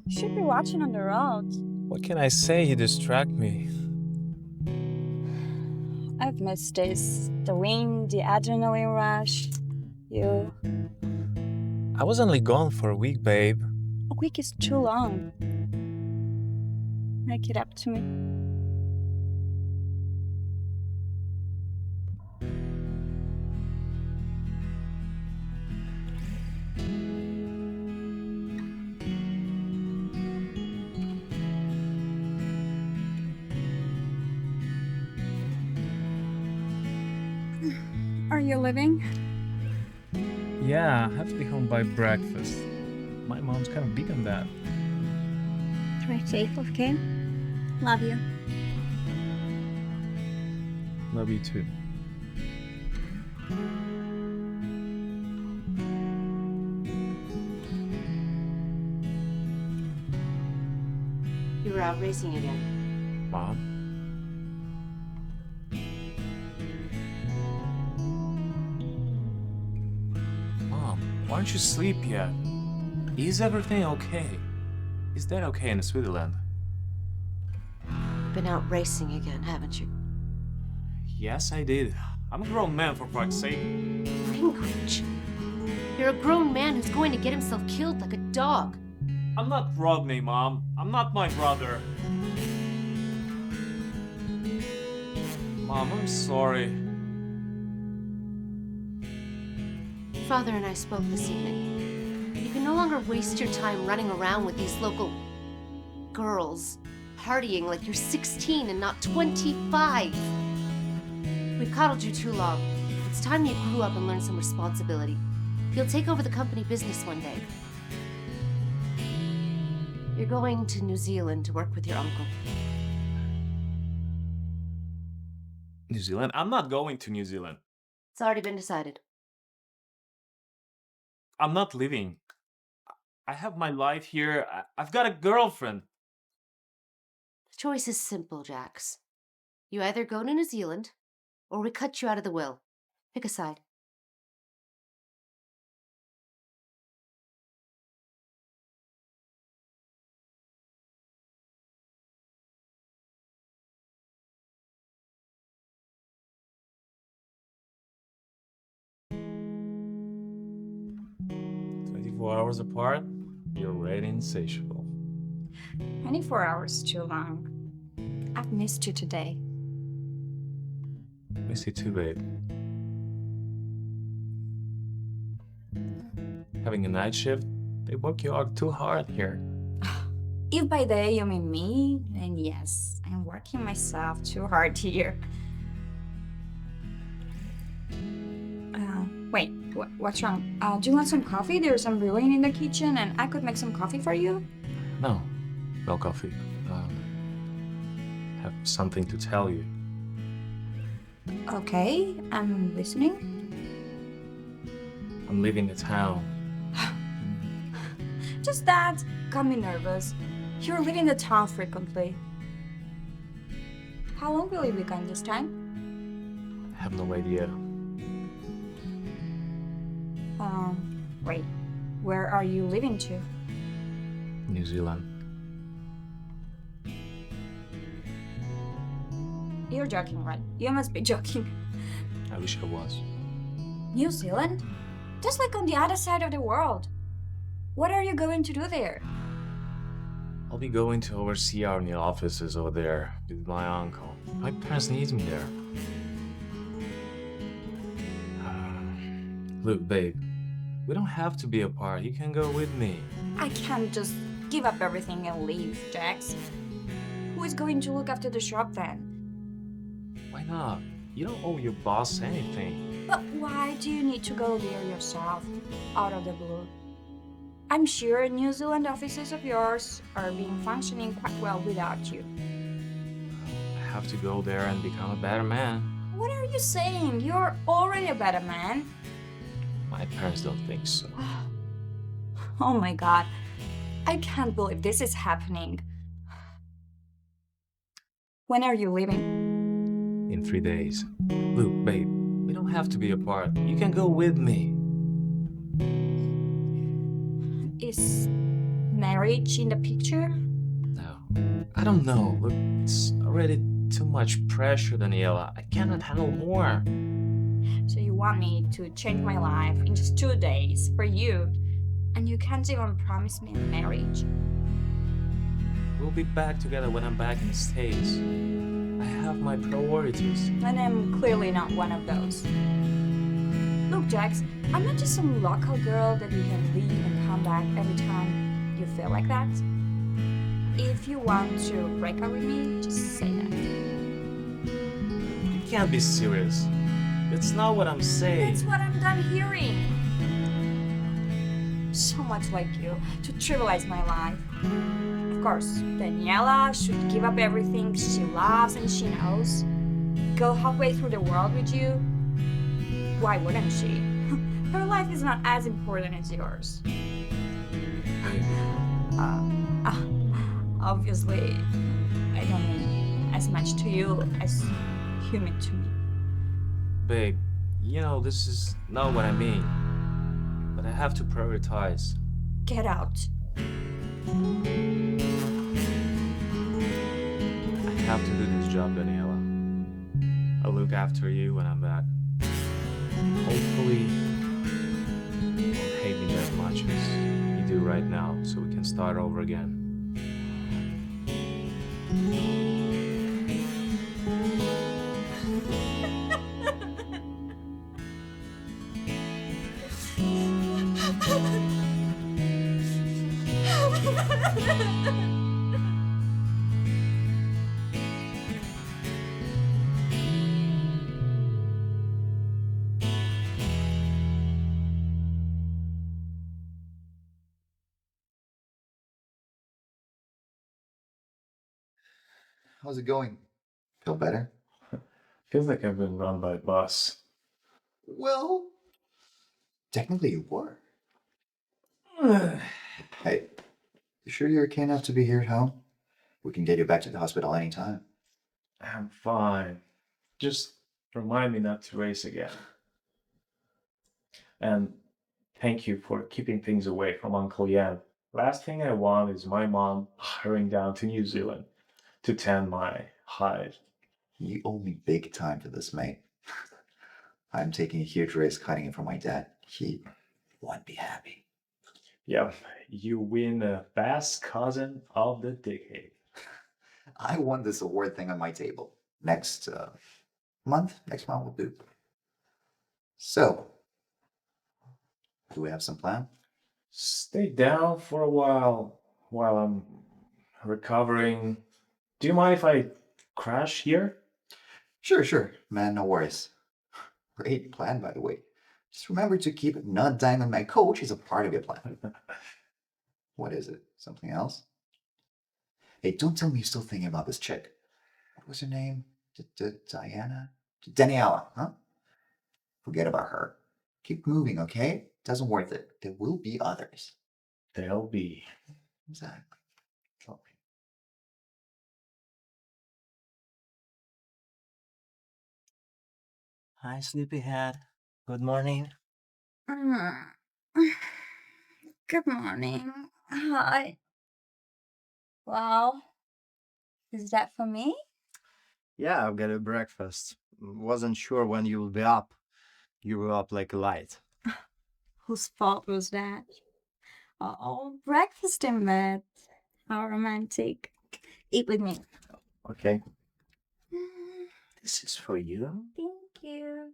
You should be watching on the road. What can I say? You distract me. I've missed this. The wind, the adrenaline rush. You. I was only gone for a week, babe. A week is too long. Make it up to me. Are you leaving? Yeah, I have to be home by breakfast. My mom's kind of big on that. Try safe, okay? Love you. Love you too. You were out racing again. Mom? Mom, why aren't you asleep yet? Is everything okay? Is that okay in Switzerland? Been out racing again, haven't you? Yes, I did. I'm a grown man, for fuck's sake. Language. You're a grown man who's going to get himself killed like a dog. I'm not Rodney, Mom. I'm not my brother. Mom, I'm sorry. Father and I spoke this evening. You can no longer waste your time running around with these local girls, partying like you're 16 and not 25. We've coddled you too long. It's time you grew up and learned some responsibility. You'll take over the company business one day. You're going to New Zealand to work with your uncle. New Zealand? I'm not going to New Zealand. It's already been decided. I'm not leaving. I have my life here. I've got a girlfriend. The choice is simple, Jax. You either go to New Zealand, or we cut you out of the will. Pick a side. Hours apart, you're already insatiable. 24 hours too long. I've missed you today. Miss you too, babe. Having a night shift, they work you out too hard here. If by they you mean me, then yes, I'm working myself too hard here. Wait, what's wrong? Do you want some coffee? There's some brewing in the kitchen and I could make some coffee for you. No coffee. Have something to tell you. Okay, I'm listening. I'm leaving the town. Just that got me nervous. You're leaving the town frequently. How long will you be gone this time? I have no idea. Wait, where are you leaving to? New Zealand. You're joking, right? You must be joking. I wish I was. New Zealand? That's like on the other side of the world. What are you going to do there? I'll be going to oversee our new offices over there with my uncle. My parents need me there. Look, babe, we don't have to be apart. You can go with me. I can't just give up everything and leave, Jax. Who is going to look after the shop then? Why not? You don't owe your boss anything. But why do you need to go there yourself, out of the blue? I'm sure New Zealand offices of yours are being functioning quite well without you. I have to go there and become a better man. What are you saying? You're already a better man. My parents don't think so. Oh my god. I can't believe this is happening. When are you leaving? In 3 days. Look, babe, we don't have to be apart. You can go with me. Is marriage in the picture? No. I don't know. Look, it's already too much pressure, Daniela. I cannot handle more. So you want me to change my life in just 2 days for you, and you can't even promise me a marriage? We'll be back together when I'm back in the States. I have my priorities. And I'm clearly not one of those. Look, Jax, I'm not just some local girl that you can leave and come back every time you feel like that. If you want to break up with me, just say that. You can't be serious. That's not what I'm saying. That's what I'm done hearing. So much like you to trivialize my life. Of course, Daniela should give up everything she loves and she knows. Go halfway through the world with you. Why wouldn't she? Her life is not as important as yours. Obviously, I don't mean as much to you as you mean to me. Babe, you know, this is not what I mean. But I have to prioritize. Get out. I have to do this job, Daniela. I'll look after you when I'm back. Hopefully, you won't hate me that much as you do right now, so we can start over again. How's it going? Feel better? Feels like I've been run by a bus. Well, technically you were. Hey, you sure you're okay enough to be here at home? We can get you back to the hospital anytime. I'm fine. Just remind me not to race again. And thank you for keeping things away from Uncle Yan. Last thing I want is my mom hurrying down to New Zealand to tend my hide. You owe me big time for this, mate. I'm taking a huge risk hiding it from my dad. He won't be happy. Yep, you win the best cousin of the decade. I want this award thing on my table. Next month will do. So, do we have some plan? Stay down for a while I'm recovering. Do you mind if I crash here? Sure. Man, no worries. Great plan, by the way. Just remember to keep not dying on my coach as a part of your plan. What is it? Something else? Hey, don't tell me you're still thinking about this chick. What was her name? Diana? Daniela, huh? Forget about her. Keep moving, okay? Doesn't worth it. There will be others. There'll be. Exactly. Okay. Hi, sleepyhead. Good morning. Mm. Good morning. Hi. Wow. Is that for me? Yeah, I've got a breakfast. Wasn't sure when you will be up. You were up like a light. Whose fault was that? Oh, breakfast in bed. How romantic. Eat with me. Okay. Mm, This is for you. Thank you.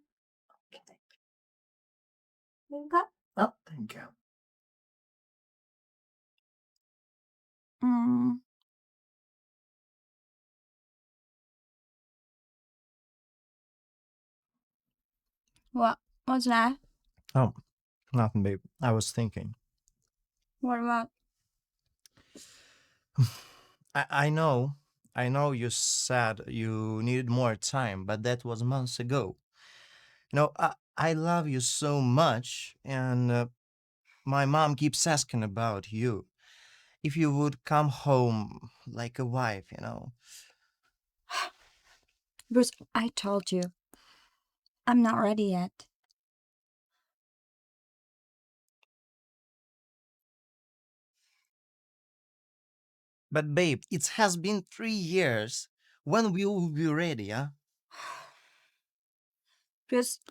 You got? Oh, thank you. Mm. What? What's that? Oh, nothing, babe. I was thinking. What about? I know. I know you said you needed more time, but that was months ago. I love you so much, and my mom keeps asking about you. If you would come home like a wife. Bruce, I told you. I'm not ready yet. But babe, it has been 3 years. When will we be ready, huh? Just,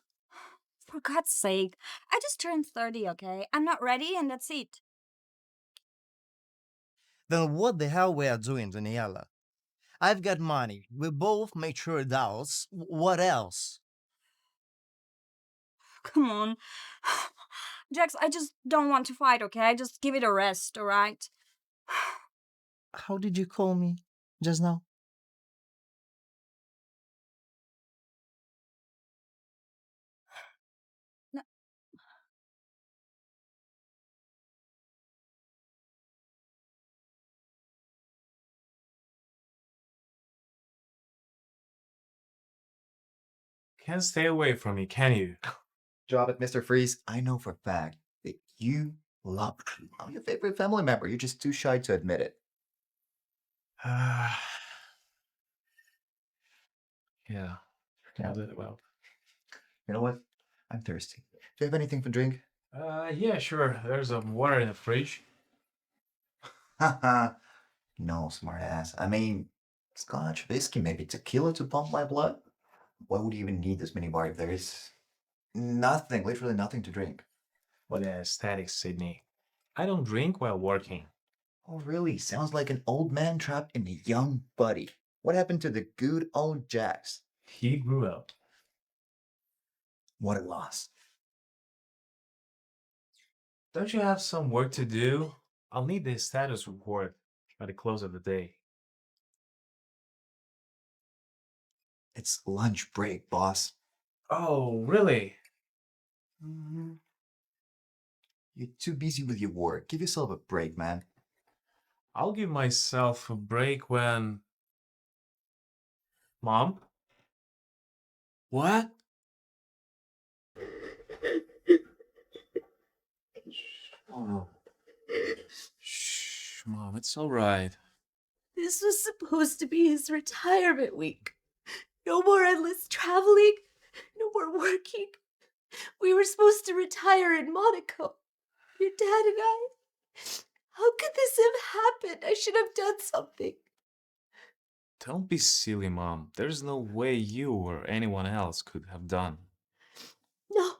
for God's sake, I just turned 30, okay? I'm not ready, and that's it. Then what the hell we are doing, Daniela? I've got money. We both mature adults. What else? Come on. Jax, I just don't want to fight, okay? Just give it a rest, alright? How did you call me just now? Can't stay away from me, can you? Drop it, Mr. Freeze. I know for a fact that you love me. I'm your favorite family member. You're just too shy to admit it. Yeah. Yeah. Well. You know what? I'm thirsty. Do you have anything for drink? Yeah, sure. There's some water in the fridge. Haha. No, smartass. I mean, scotch, whiskey, maybe tequila to pump my blood? Why would you even need this minibar if there is nothing, literally nothing to drink? What an aesthetic, Sydney. I don't drink while working. Oh, really? Sounds like an old man trapped in a young body. What happened to the good old Jax? He grew up. What a loss. Don't you have some work to do? I'll need the status report by the close of the day. It's lunch break, boss. Oh, really? Mhm. You're too busy with your work. Give yourself a break, man. I'll give myself a break when. Mom? What? Oh. Shh, Mom, it's all right. This was supposed to be his retirement week. No more endless traveling, no more working. We were supposed to retire in Monaco. Your dad and I. How could this have happened? I should have done something. Don't be silly, Mom. There's no way you or anyone else could have done. No,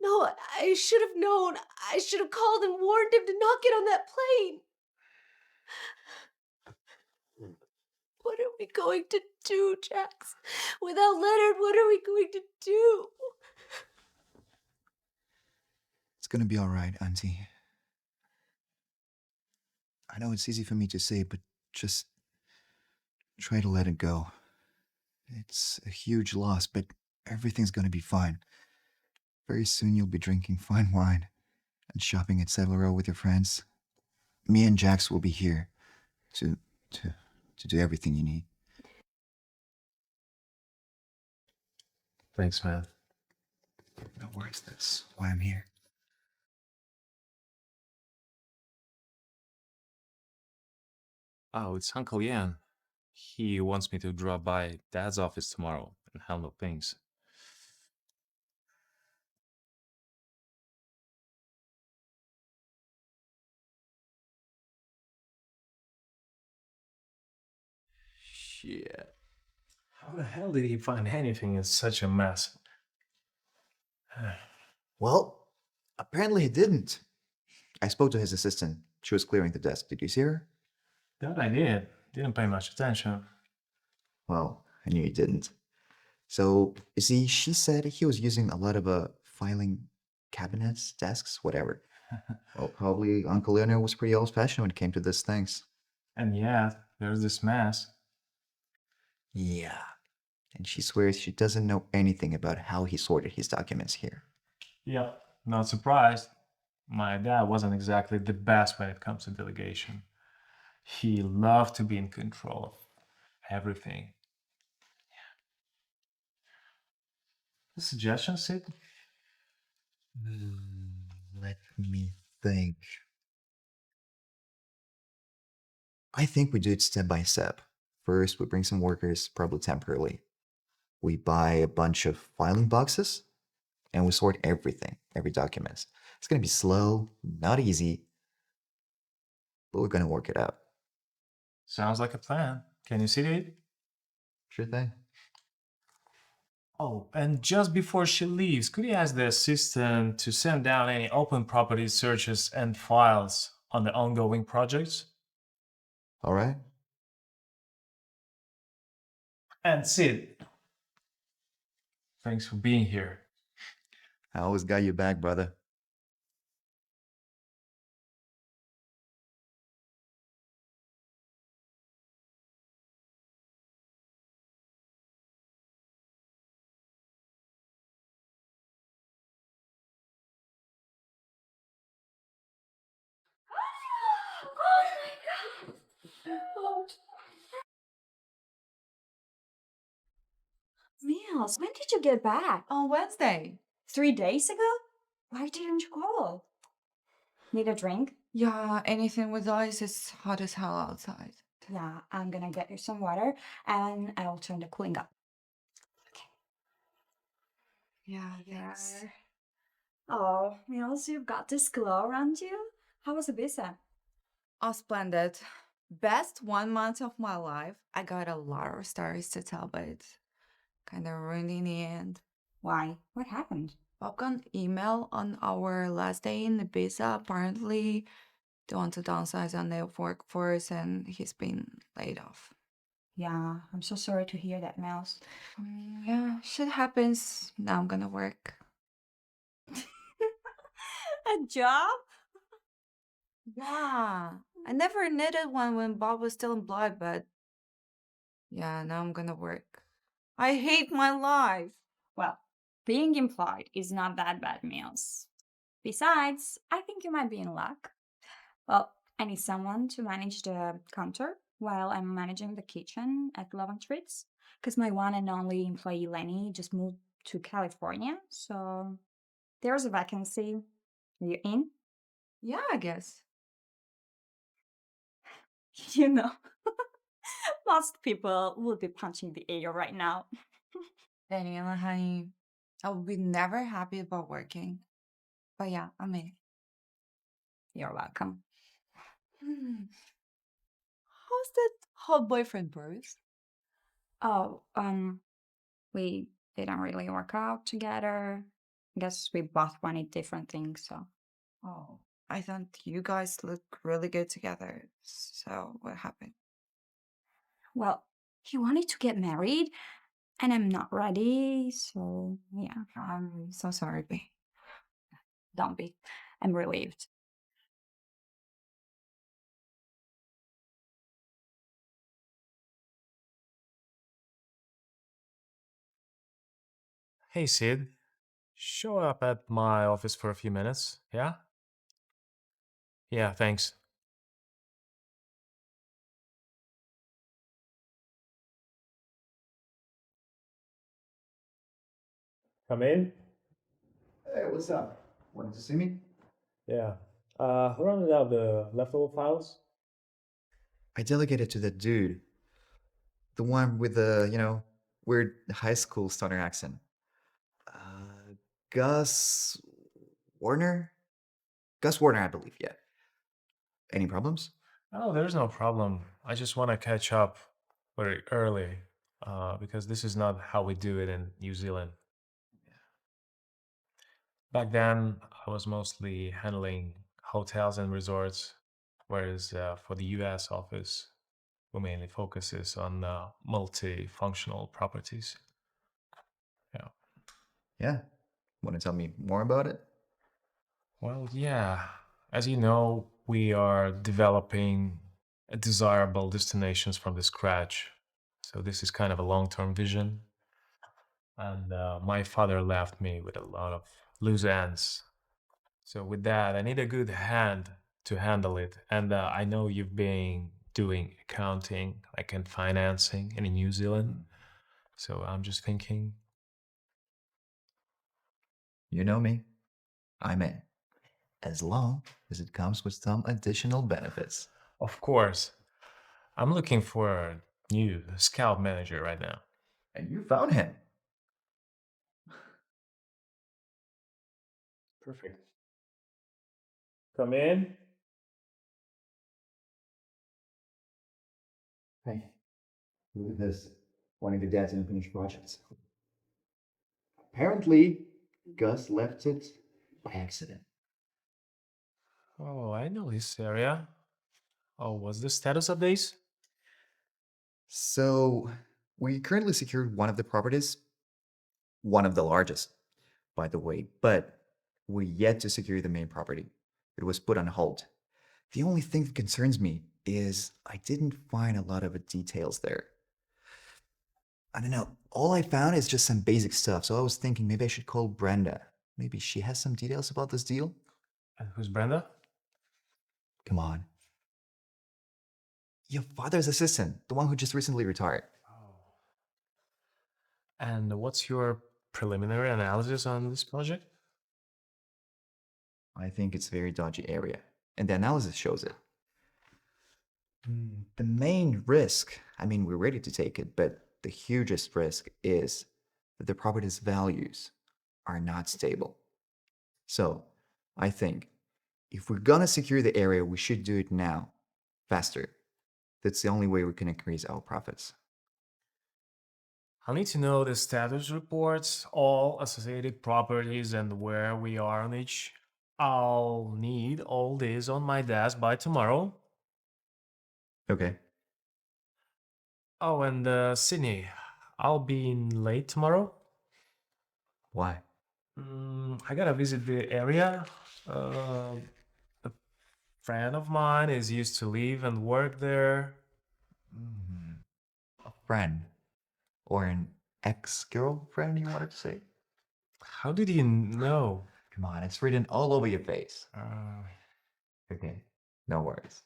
no, I should have known. I should have called and warned him to not get on that plane. What are we going to do, Jax? Without Leonard, what are we going to do? It's gonna be all right, Auntie. I know it's easy for me to say, but just try to let it go. It's a huge loss, but everything's gonna be fine. Very soon you'll be drinking fine wine and shopping at Severo with your friends. Me and Jax will be here to to to do everything you need. Thanks, man. No worries, that's why I'm here. Oh, it's Uncle Yan. He wants me to drop by Dad's office tomorrow and handle things. Shit. How the hell did he find anything in such a mess? Well, apparently he didn't. I spoke to his assistant. She was clearing the desk. Did you see her? That I did. Didn't pay much attention. Well, I knew you didn't. So, you see, she said he was using a lot of filing cabinets, desks, whatever. Well, probably Uncle Leonard was pretty old fashioned when it came to these things. And yet, there's this mess. Yeah. And she swears she doesn't know anything about how he sorted his documents here. Yep, not surprised. My dad wasn't exactly the best when it comes to delegation. He loved to be in control of everything. The suggestion, Sid? Let me think. I think we do it step by step. First, we bring some workers, probably temporarily. We buy a bunch of filing boxes and we sort everything, every document. It's going to be slow, not easy, but we're going to work it out. Sounds like a plan. Can you see it? Sure thing. Oh, and just before she leaves, could you ask the assistant to send down any open property searches and files on the ongoing projects? All right. And Sid, thanks for being here. I always got you back, brother. Meals, when did you get back? On Wednesday. 3 days ago? Why didn't you call? Need a drink? Yeah, anything with ice is hot as hell outside. Yeah, I'm gonna get you some water and I'll turn the cooling up. Yeah, thanks. There. Oh, Meals, you've got this glow around you. How was the visa? Oh, splendid. Best 1 month of my life. I got a lot of stories to tell, but kind of ruined in the end. Why? What happened? Bob got an email on our last day in Ibiza. Apparently, they want to downsize on their workforce and he's been laid off. Yeah, I'm so sorry to hear that, Meals. Yeah, shit happens. Now I'm gonna work. A job? Yeah, I never needed one when Bob was still employed, but yeah, now I'm gonna work. I hate my life. Well, being employed is not that bad, Meals. Besides, I think you might be in luck. Well, I need someone to manage the counter while I'm managing the kitchen at Love and Treats. Because my one and only employee, Lenny, just moved to California. So there's a vacancy. You in? Yeah, I guess. You know, most people would be punching the air right now. Daniela, honey, I will be never happy about working. But yeah, I'm in. You're welcome. How's that hot boyfriend, Bruce? Oh, we didn't really work out together. Guess we both wanted different things, so. Oh, I thought you guys look really good together. So what happened? Well, he wanted to get married, and I'm not ready, so yeah, I'm so sorry, babe. don't be. I'm relieved. Hey, Sid, show up at my office for a few minutes, yeah? Yeah, thanks. Come in? Hey, what's up? Wanted to see me? Yeah. Running out the leftover files? I delegated to that dude. The one with the, weird high school stoner accent. Gus Warner? Gus Warner, I believe, yeah. Any problems? Oh, there's no problem. I just want to catch up very early because this is not how we do it in New Zealand. Back then, I was mostly handling hotels and resorts, whereas for the US office, we mainly focuses on multifunctional properties. Yeah. Yeah. Want to tell me more about it? Well, yeah. As you know, we are developing desirable destinations from the scratch. So this is kind of a long-term vision. And my father left me with a lot of loose ends. So with that, I need a good hand to handle it. And I know you've been doing accounting, like in financing, in New Zealand. So I'm just thinking, You know me. I'm in. As long as it comes with some additional benefits. of course, I'm looking for a new scout manager right now. And you found him. Perfect. Come in. Hey, look at this. Wanting to dance in unfinished projects. Apparently, Gus left it by accident. Oh, I know this area. Oh, what's the status of these? So, we currently secured one of the properties, one of the largest, by the way, but we yet to secure the main property. It was put on hold. The only thing that concerns me is I didn't find a lot of the details there. I don't know. All I found is just some basic stuff, so I was thinking maybe I should call Brenda. Maybe she has some details about this deal? And who's Brenda? Come on. Your father's assistant, the one who just recently retired. Oh. And what's your preliminary analysis on this project? I think it's a very dodgy area, and the analysis shows it. The main risk, I mean, we're ready to take it, but the hugest risk is that the property's values are not stable. So, I think if we're gonna secure the area, we should do it now, faster. That's the only way we can increase our profits. I'll need to know the status reports, all associated properties, and where we are on each. I'll need all this on my desk by tomorrow. Okay. Oh, and Sydney, I'll be in late tomorrow. Why? I gotta visit the area. A friend of mine is used to live and work there. A friend. Or an ex-girlfriend, you wanted to say? How did you know? Come on, it's written all over your face. Uh, Okay, no worries.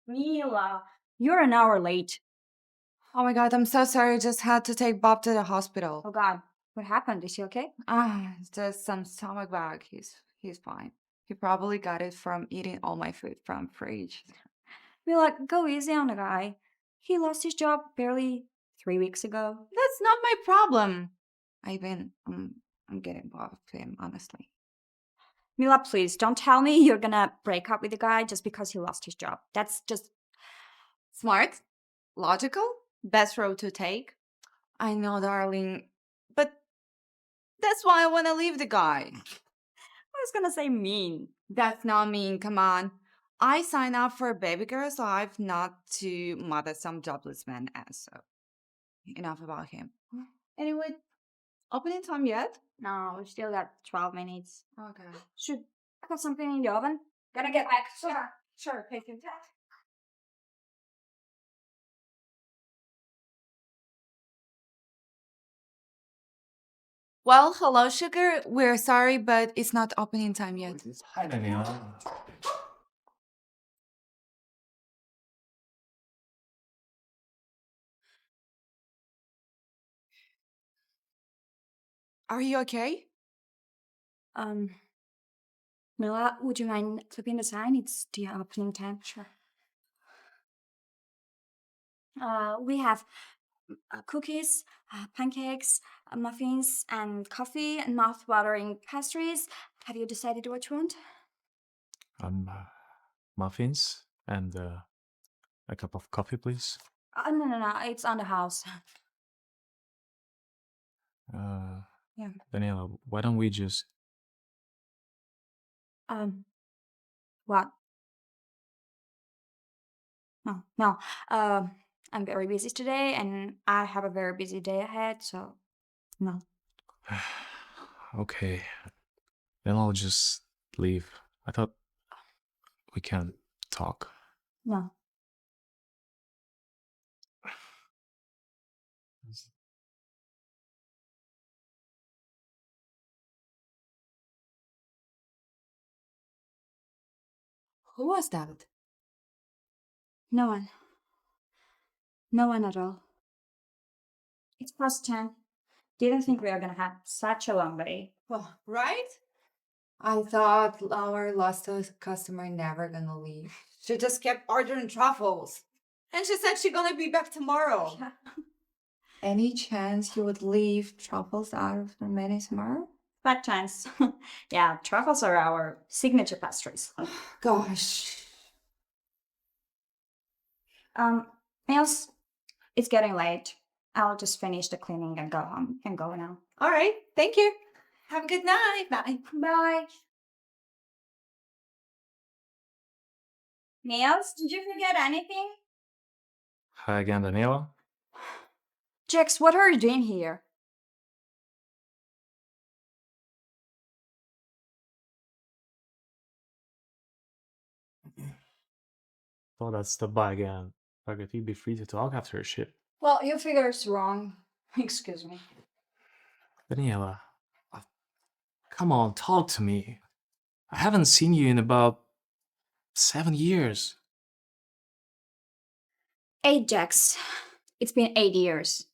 Mila, you're an hour late. Oh my god, I'm so sorry. I just had to take Bob to the hospital. Oh God, what happened? Is he okay? It's just some stomach bug. He's fine. He probably got it from eating all my food from fridge. Mila, go easy on the guy. He lost his job barely 3 weeks ago. That's not my problem. I'm getting off him, honestly. Mila, please don't tell me you're gonna break up with the guy just because he lost his job. That's just. Smart, logical, best road to take. I know, darling, but that's why I want to leave the guy. I was gonna say mean. That's not mean. Come on. I signed up for a baby girl's life, not to mother some jobless man ass. So enough about him. Anyway, opening time yet? No, we still got 12 minutes. Okay. Should I got something in the oven? Gotta get back. Sure, take your time. Well, hello, sugar. We're sorry, but it's not opening time yet. Hi, Daniela. Are you okay? Um, Mila, would you mind flipping the sign? It's the opening time. Sure. We have cookies, pancakes, muffins, and coffee and mouth-watering pastries. Have you decided what you want? Muffins and a cup of coffee, please. No. It's on the house. Yeah. Daniela, why don't we just... What? No. I'm very busy today, and I have a very busy day ahead. So, no. Okay, then I'll just leave. I thought we can talk. No. Who was that? No one. No one at all. It's past 10. Didn't think we were gonna have such a long day. Well, right? I thought our last customer never gonna leave. She just kept ordering truffles. And she said she's gonna be back tomorrow. Any chance you would leave truffles out of the menu tomorrow? Bad chance. Yeah, truffles are our signature pastries. Gosh. Niels, it's getting late. I'll just finish the cleaning and go home and go now. All right. Thank you. Have a good night. Bye. Bye. Niels, did you forget anything? Hi again, Daniela. Jax, what are you doing here? Thought I'd stop by again. Like if you'd be free to talk after your shift. Well, your figure is wrong. Excuse me. Daniela, uh, come on, talk to me. I haven't seen you in about 7 years. 8, Jax. It's been 8 years.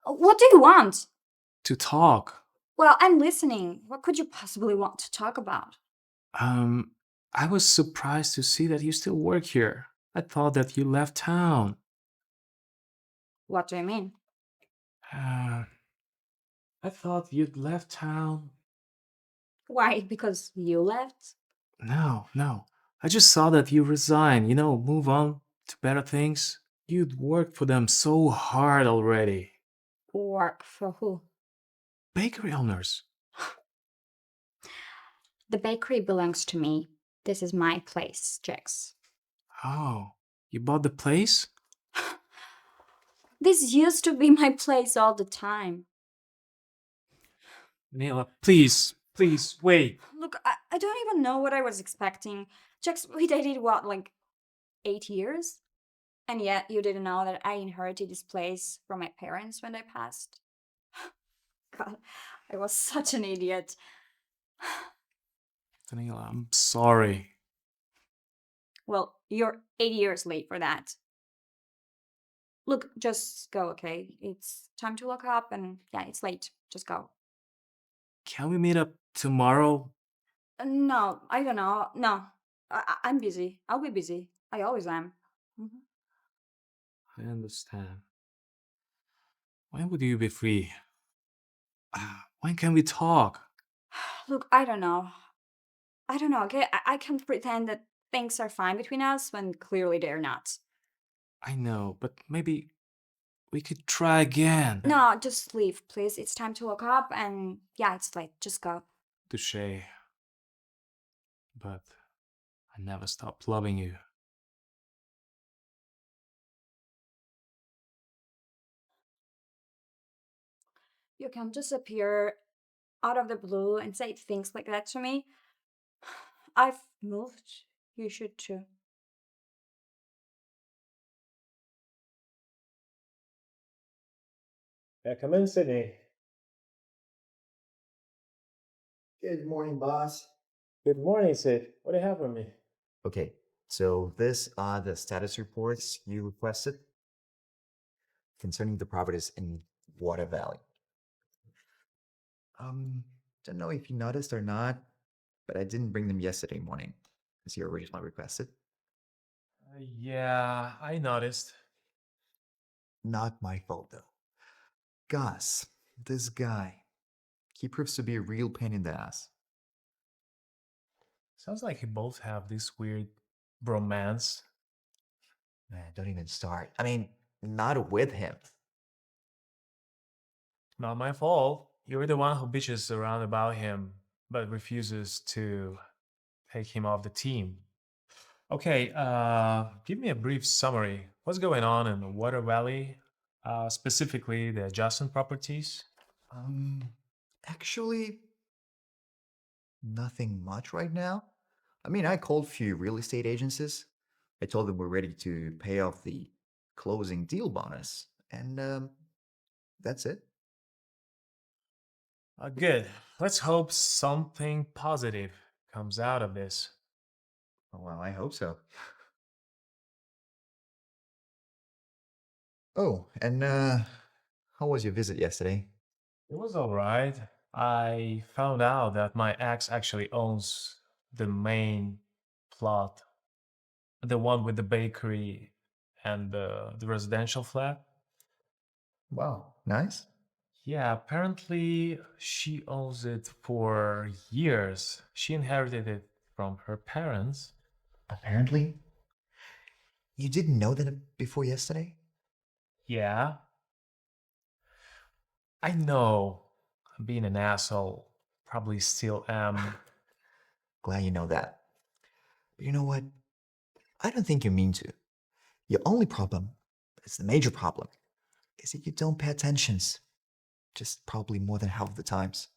What do you want? To talk. Well, I'm listening. What could you possibly want to talk about? Um, I was surprised to see that you still work here. I thought that you left town. What do you mean? Uh, I thought you'd left town. Why? Because you left? No, no. I just saw that you resigned, move on to better things. You'd worked for them so hard already. Work for who? Bakery owners. The bakery belongs to me. This is my place, Jax. Oh, you bought the place? This used to be my place all the time. Neela, please, please, wait. Look, I don't even know what I was expecting. Jax, we dated what, like 8 years? And yet you didn't know that I inherited this place from my parents when they passed. God, I was such an idiot. Daniela, I'm sorry. Well, you're 8 years late for that. Look, just go, okay? It's time to look up, and yeah, it's late. Just go. Can we meet up tomorrow? No, I don't know. No, I'm busy. I'll be busy. I always am. Mhm. I understand. When would you be free? When can we talk? Look, I don't know. I don't know, okay? I can't pretend that things are fine between us when clearly they're not. I know, but maybe we could try again. No, just leave, please. It's time to look up, and yeah, it's late. Just go. Touche. But I never stopped loving you. You can just appear out of the blue and say things like that to me. I've moved. You should too. Yeah, come in, Sydney. Good morning, boss. Good morning, Sid. What do you have for me? Okay, so this are the status reports you requested concerning the properties in Water Valley. Don't know if you noticed or not, but I didn't bring them yesterday morning, as you originally requested. Yeah, I noticed. Not my fault, though. Gus, this guy, he proves to be a real pain in the ass. Sounds like you both have this weird bromance. Man, don't even start. I mean, not with him. Not my fault. You're the one who bitches around about him, but refuses to take him off the team. Okay, give me a brief summary. What's going on in the Water Valley, specifically the adjacent properties? Um, actually, nothing much right now. I mean, I called a few real estate agencies. I told them we're ready to pay off the closing deal bonus, and that's it. Good. Let's hope something positive comes out of this. Oh, well, I hope so. Oh, and how was your visit yesterday? It was all right. I found out that my ex actually owns the main plot, the one with the bakery and the residential flat. Wow, nice. Yeah, apparently she owns it for years. She inherited it from her parents. Apparently, you didn't know that before yesterday? Yeah, I know. I'm being an asshole. Probably still am. Glad you know that. But you know what? I don't think you mean to. Your only problem, it's the major problem, is that you don't pay attentions. Just probably more than half of the times.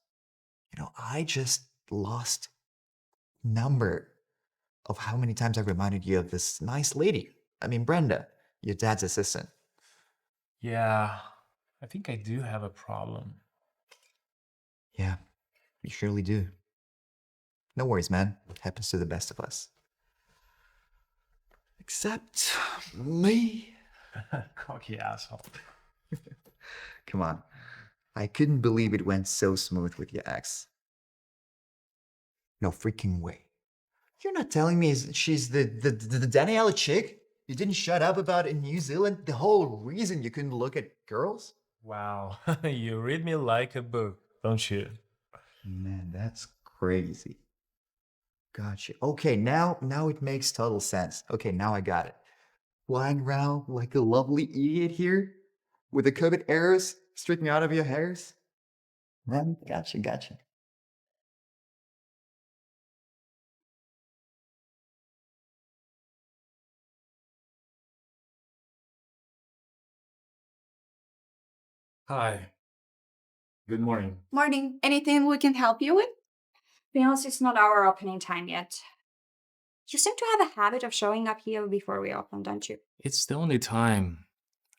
You know, I just lost number of how many times I reminded you of this nice lady. I mean, Brenda, your dad's assistant. Yeah, I think I do have a problem. Yeah, you surely do. No worries, man. Happens to the best of us. Except me. Cocky asshole. Come on. I couldn't believe it went so smooth with your ex. No freaking way. You're not telling me she's the Daniela chick? You didn't shut up about in New Zealand? The whole reason you couldn't look at girls? Wow, you read me like a book, don't you? Man, that's crazy. Gotcha. Okay, now it makes total sense. Okay, now I got it. Flying around like a lovely idiot here with the COVID arrows sticking out of your hairs. Man, gotcha. Hi. Good morning. Morning. Anything we can help you with? To be honest, it's not our opening time yet. You seem to have a habit of showing up here before we open, don't you? It's the only time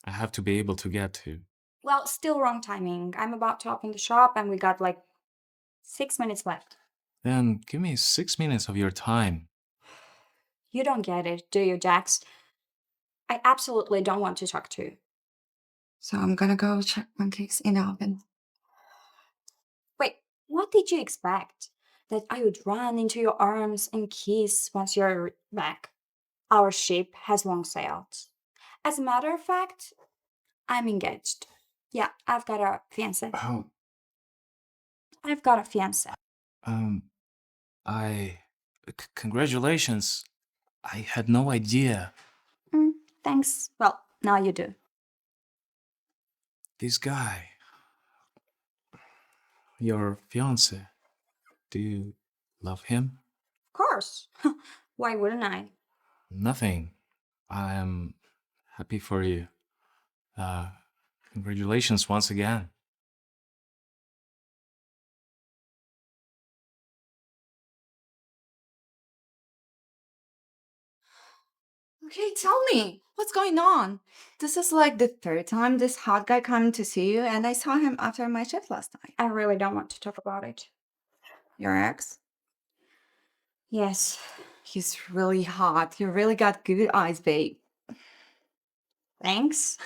I have to be able to get to. Well, still wrong timing. I'm about to open the shop and we got like 6 minutes left. Then give me 6 minutes of your time. You don't get it, do you, Jax? I absolutely don't want to talk to you. So I'm gonna go check pancakes in the oven. Wait, what did you expect? That I would run into your arms and kiss once you're back? Our ship has long sailed. As a matter of fact, I'm engaged. Yeah, I've got a fiance. Oh, I've got a fiance. um, I. Congratulations. I had no idea. Thanks. Well, now you do. This guy, your fiance, do you love him? Of course. Why wouldn't I? Nothing. I am happy for you. Uh, Congratulations once again. Okay, tell me, what's going on? This is like the third time this hot guy coming to see you, and I saw him after my shift last night. I really don't want to talk about it. Your ex? Yes. He's really hot. You really got good eyes, babe. Thanks.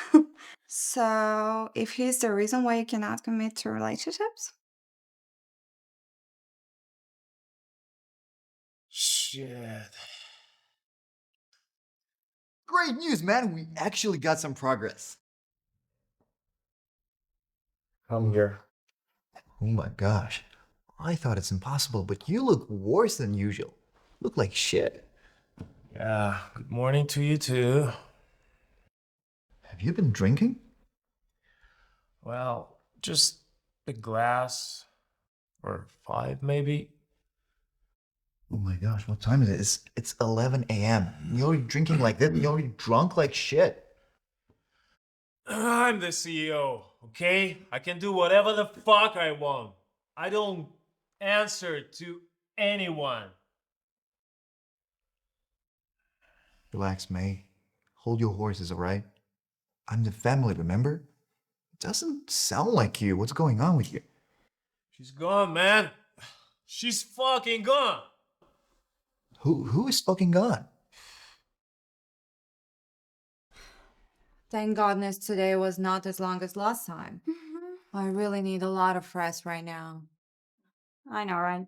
So, if he's the reason why you cannot commit to relationships? Shit. Great news, man. We actually got some progress. Come here. Oh my gosh. I thought it's impossible, but you look worse than usual. Look like shit. Yeah, good morning to you too. Have you been drinking? Well, just a glass or 5 maybe. Oh my gosh, what time is it? It's 11 a.m. You're already drinking like this? You're already drunk like shit. I'm the CEO, okay? I can do whatever the fuck I want. I don't answer to anyone. Relax, May. Hold your horses, all right? I'm the family, remember? It doesn't sound like you. What's going on with you? She's gone, man. She's fucking gone. Who is fucking gone? Thank goodness today was not as long as last time. I really need a lot of rest right now. I know, right?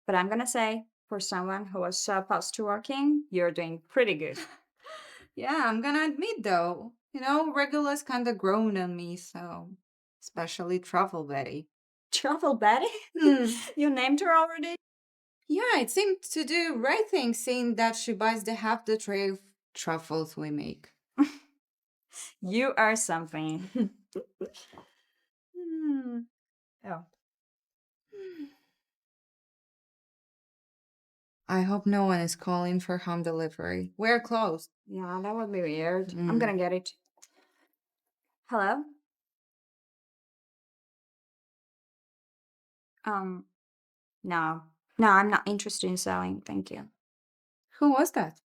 But I'm gonna say, for someone who was supposed to working, you're doing pretty good. Yeah, I'm gonna admit though, regular's kind of grown on me, so especially Truffle Betty. Travel Betty? Hmm. You named her already? Yeah, it seemed to do right thing, seeing that she buys the half the tray of truffles we make. You are something. Hmm. Oh. I hope no one is calling for home delivery. We're closed. Yeah, that would be weird. I'm Mm. gonna get it. Hello? Um, no. No, I'm not interested in selling. Thank you. Who was that?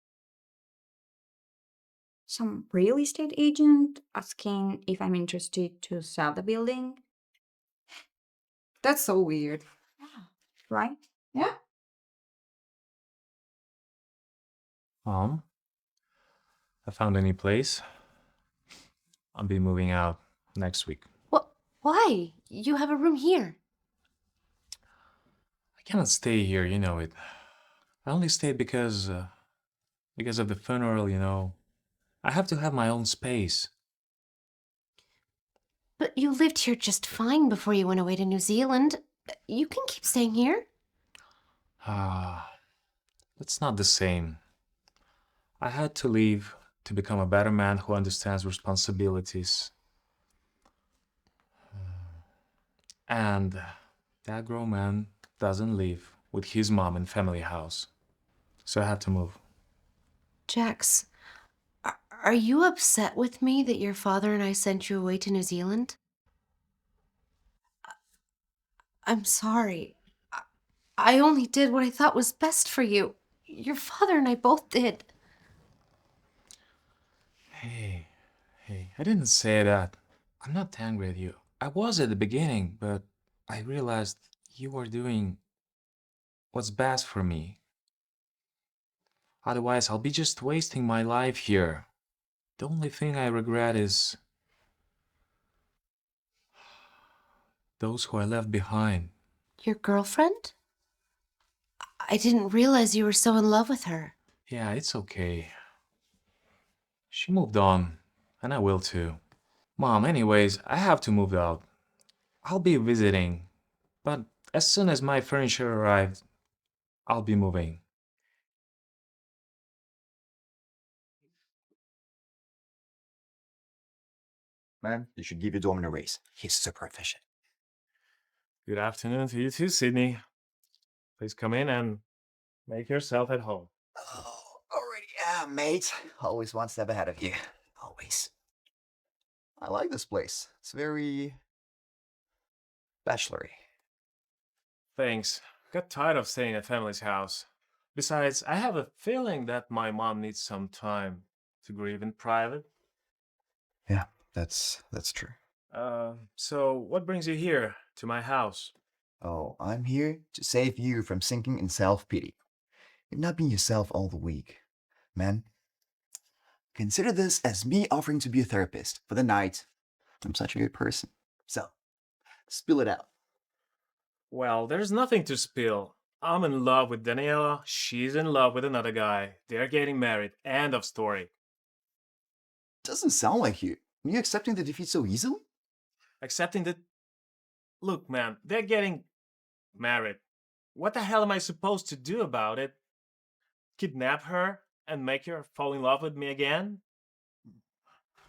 Some real estate agent asking if I'm interested to sell the building. That's so weird. Right? Yeah. I found a new place. I'll be moving out next week. What? Why? You have a room here. I cannot stay here, you know it. I only stayed because of the funeral, you know. I have to have my own space. But you lived here just fine before you went away to New Zealand. You can keep staying here. Ah, that's not the same. I had to leave to become a better man who understands responsibilities. And that grown man doesn't live with his mom in family house. So I had to move. Jax, are you upset with me that your father and I sent you away to New Zealand? I'm sorry. I only did what I thought was best for you. Your father and I both did. Hey, I didn't say that. I'm not angry at you. I was at the beginning, but I realized you were doing what's best for me. Otherwise, I'll be just wasting my life here. The only thing I regret is those who I left behind. Your girlfriend? I didn't realize you were so in love with her. Yeah, it's okay. She moved on, and I will too. Mom, anyways, I have to move out. I'll be visiting, but as soon as my furniture arrived, I'll be moving. Man, you should give your Domin a raise. He's super efficient. Good afternoon to you too, Sydney. Please come in and make yourself at home. Oh, already am, mate. Always one step ahead of you. Always. I like this place. It's very bachelory. Thanks. Got tired of staying at family's house. Besides, I have a feeling that my mom needs some time to grieve in private. Yeah, that's true. So what brings you here to my house? Oh, I'm here to save you from sinking in self-pity. You've not been yourself all the week. Man, consider this as me offering to be a therapist for the night. I'm such a good person. So, spill it out. Well, there's nothing to spill. I'm in love with Daniela. She's in love with another guy. They're getting married. End of story. Doesn't sound like you. Are you accepting the defeat so easily? Accepting that. Look, man, they're getting married. What the hell am I supposed to do about it? Kidnap her and make her fall in love with me again?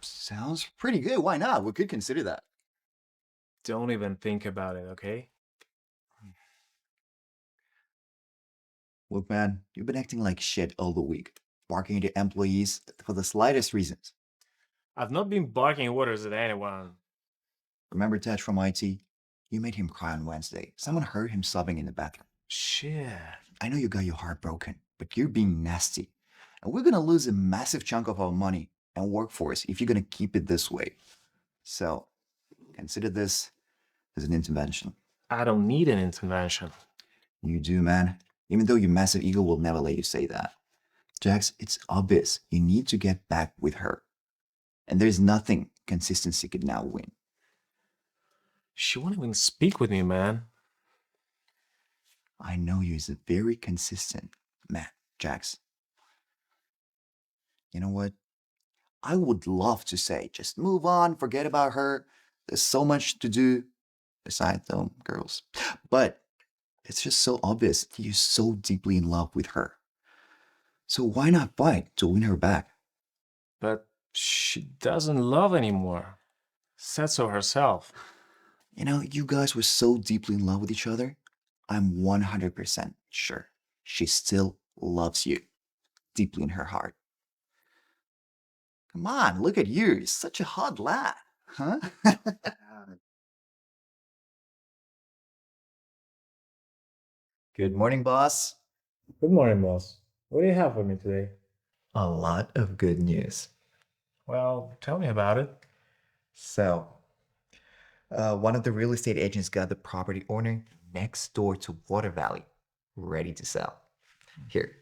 Sounds pretty good. Why not? We could consider that. Don't even think about it, okay? Look, man, you've been acting like shit all the week, barking at your employees for the slightest reasons. I've not been barking orders at anyone. Remember Ted from IT? You made him cry on Wednesday. Someone heard him sobbing in the bathroom. Shit. I know you got your heart broken, but you're being nasty. And we're gonna lose a massive chunk of our money and workforce if you're gonna keep it this way. So, consider this as an intervention. I don't need an intervention. You do, man. Even though your massive ego will never let you say that. Jax, it's obvious you need to get back with her. And there's nothing consistency could now win. She won't even speak with me, man. I know you is a very consistent man, Jax. You know what? I would love to say, just move on, forget about her. There's so much to do, aside though, girls. But It's just so obvious that you're so deeply in love with her. So why not fight to win her back? But she doesn't love anymore. Said so herself. You know, you guys were so deeply in love with each other. I'm 100% sure she still loves you deeply in her heart. Come on, look at you. You're such a hot lad. Huh? Good morning, boss. Good morning, boss. What do you have for me today? A lot of good news. Well, tell me about it. So, one of the real estate agents got the property owner next door to Water Valley ready to sell. Here.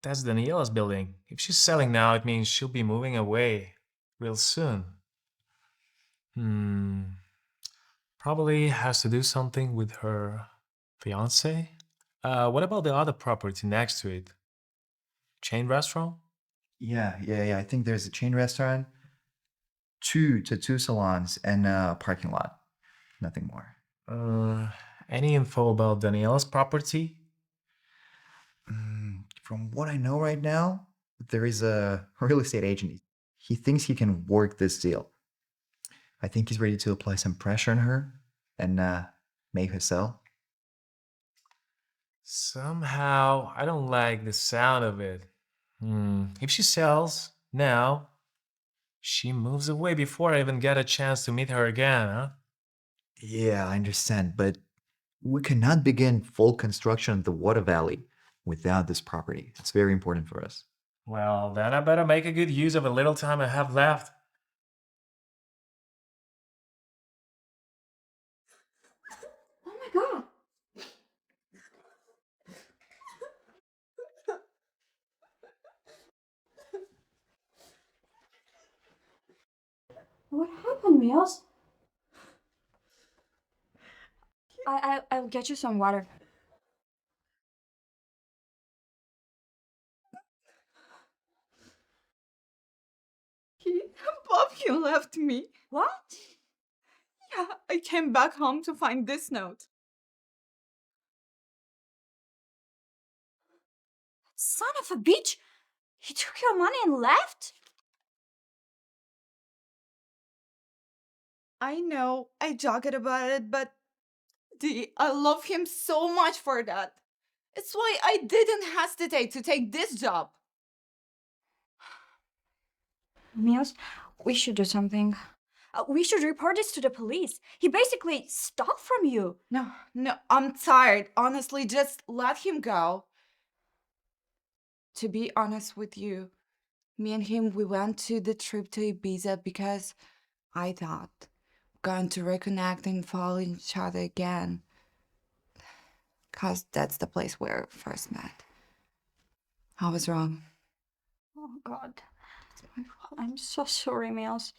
That's Daniela's building. If she's selling now, it means she'll be moving away real soon. Probably has to do something with her fiance. What about the other property next to it? Chain restaurant? Yeah. I think there's a chain restaurant, two tattoo salons, and a parking lot. Nothing more. Any info about Daniela's property? From what I know right now, there is a real estate agent. He thinks he can work this deal. I think he's ready to apply some pressure on her and make her sell. Somehow, I don't like the sound of it. If she sells now, she moves away before I even get a chance to meet her again, huh? Yeah, I understand, but we cannot begin full construction of the Water Valley without this property. It's very important for us. Well, then I better make a good use of a little time I have left. Oh my god. What happened, Mills? I'll get you some water. He, Bob, you left me. What? Yeah, I came back home to find this note. Son of a bitch! He took your money and left? I know, I joked about it, but I love him so much for that. It's why I didn't hesitate to take this job. Mills, we should do something. We should report this to the police. He basically stole from you. No, I'm tired. Honestly, just let him go. To be honest with you, me and him, we went to the trip to Ibiza because I thought going to reconnect and fall in each other again. Because that's the place where we first met. I was wrong. Oh god. It's my fault. I'm so sorry, Mills.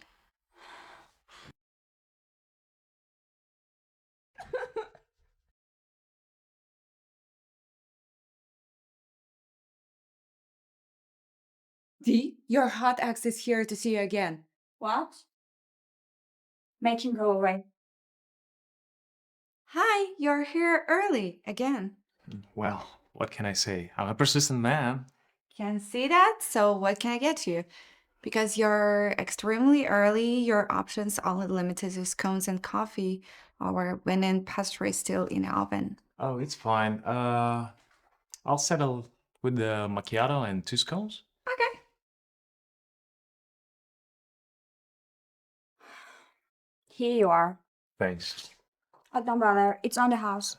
Dee, your hot ex is here to see you again. What? Make him go away. Hi, you're here early again. Well, what can I say? I'm a persistent man. Can see that? So what can I get you? Because you're extremely early, your options only limited to scones and coffee, or when in pastry still in the oven. Oh, it's fine. I'll settle with the macchiato and 2 scones. Okay. Here you are. Thanks. Don't bother. It's on the house.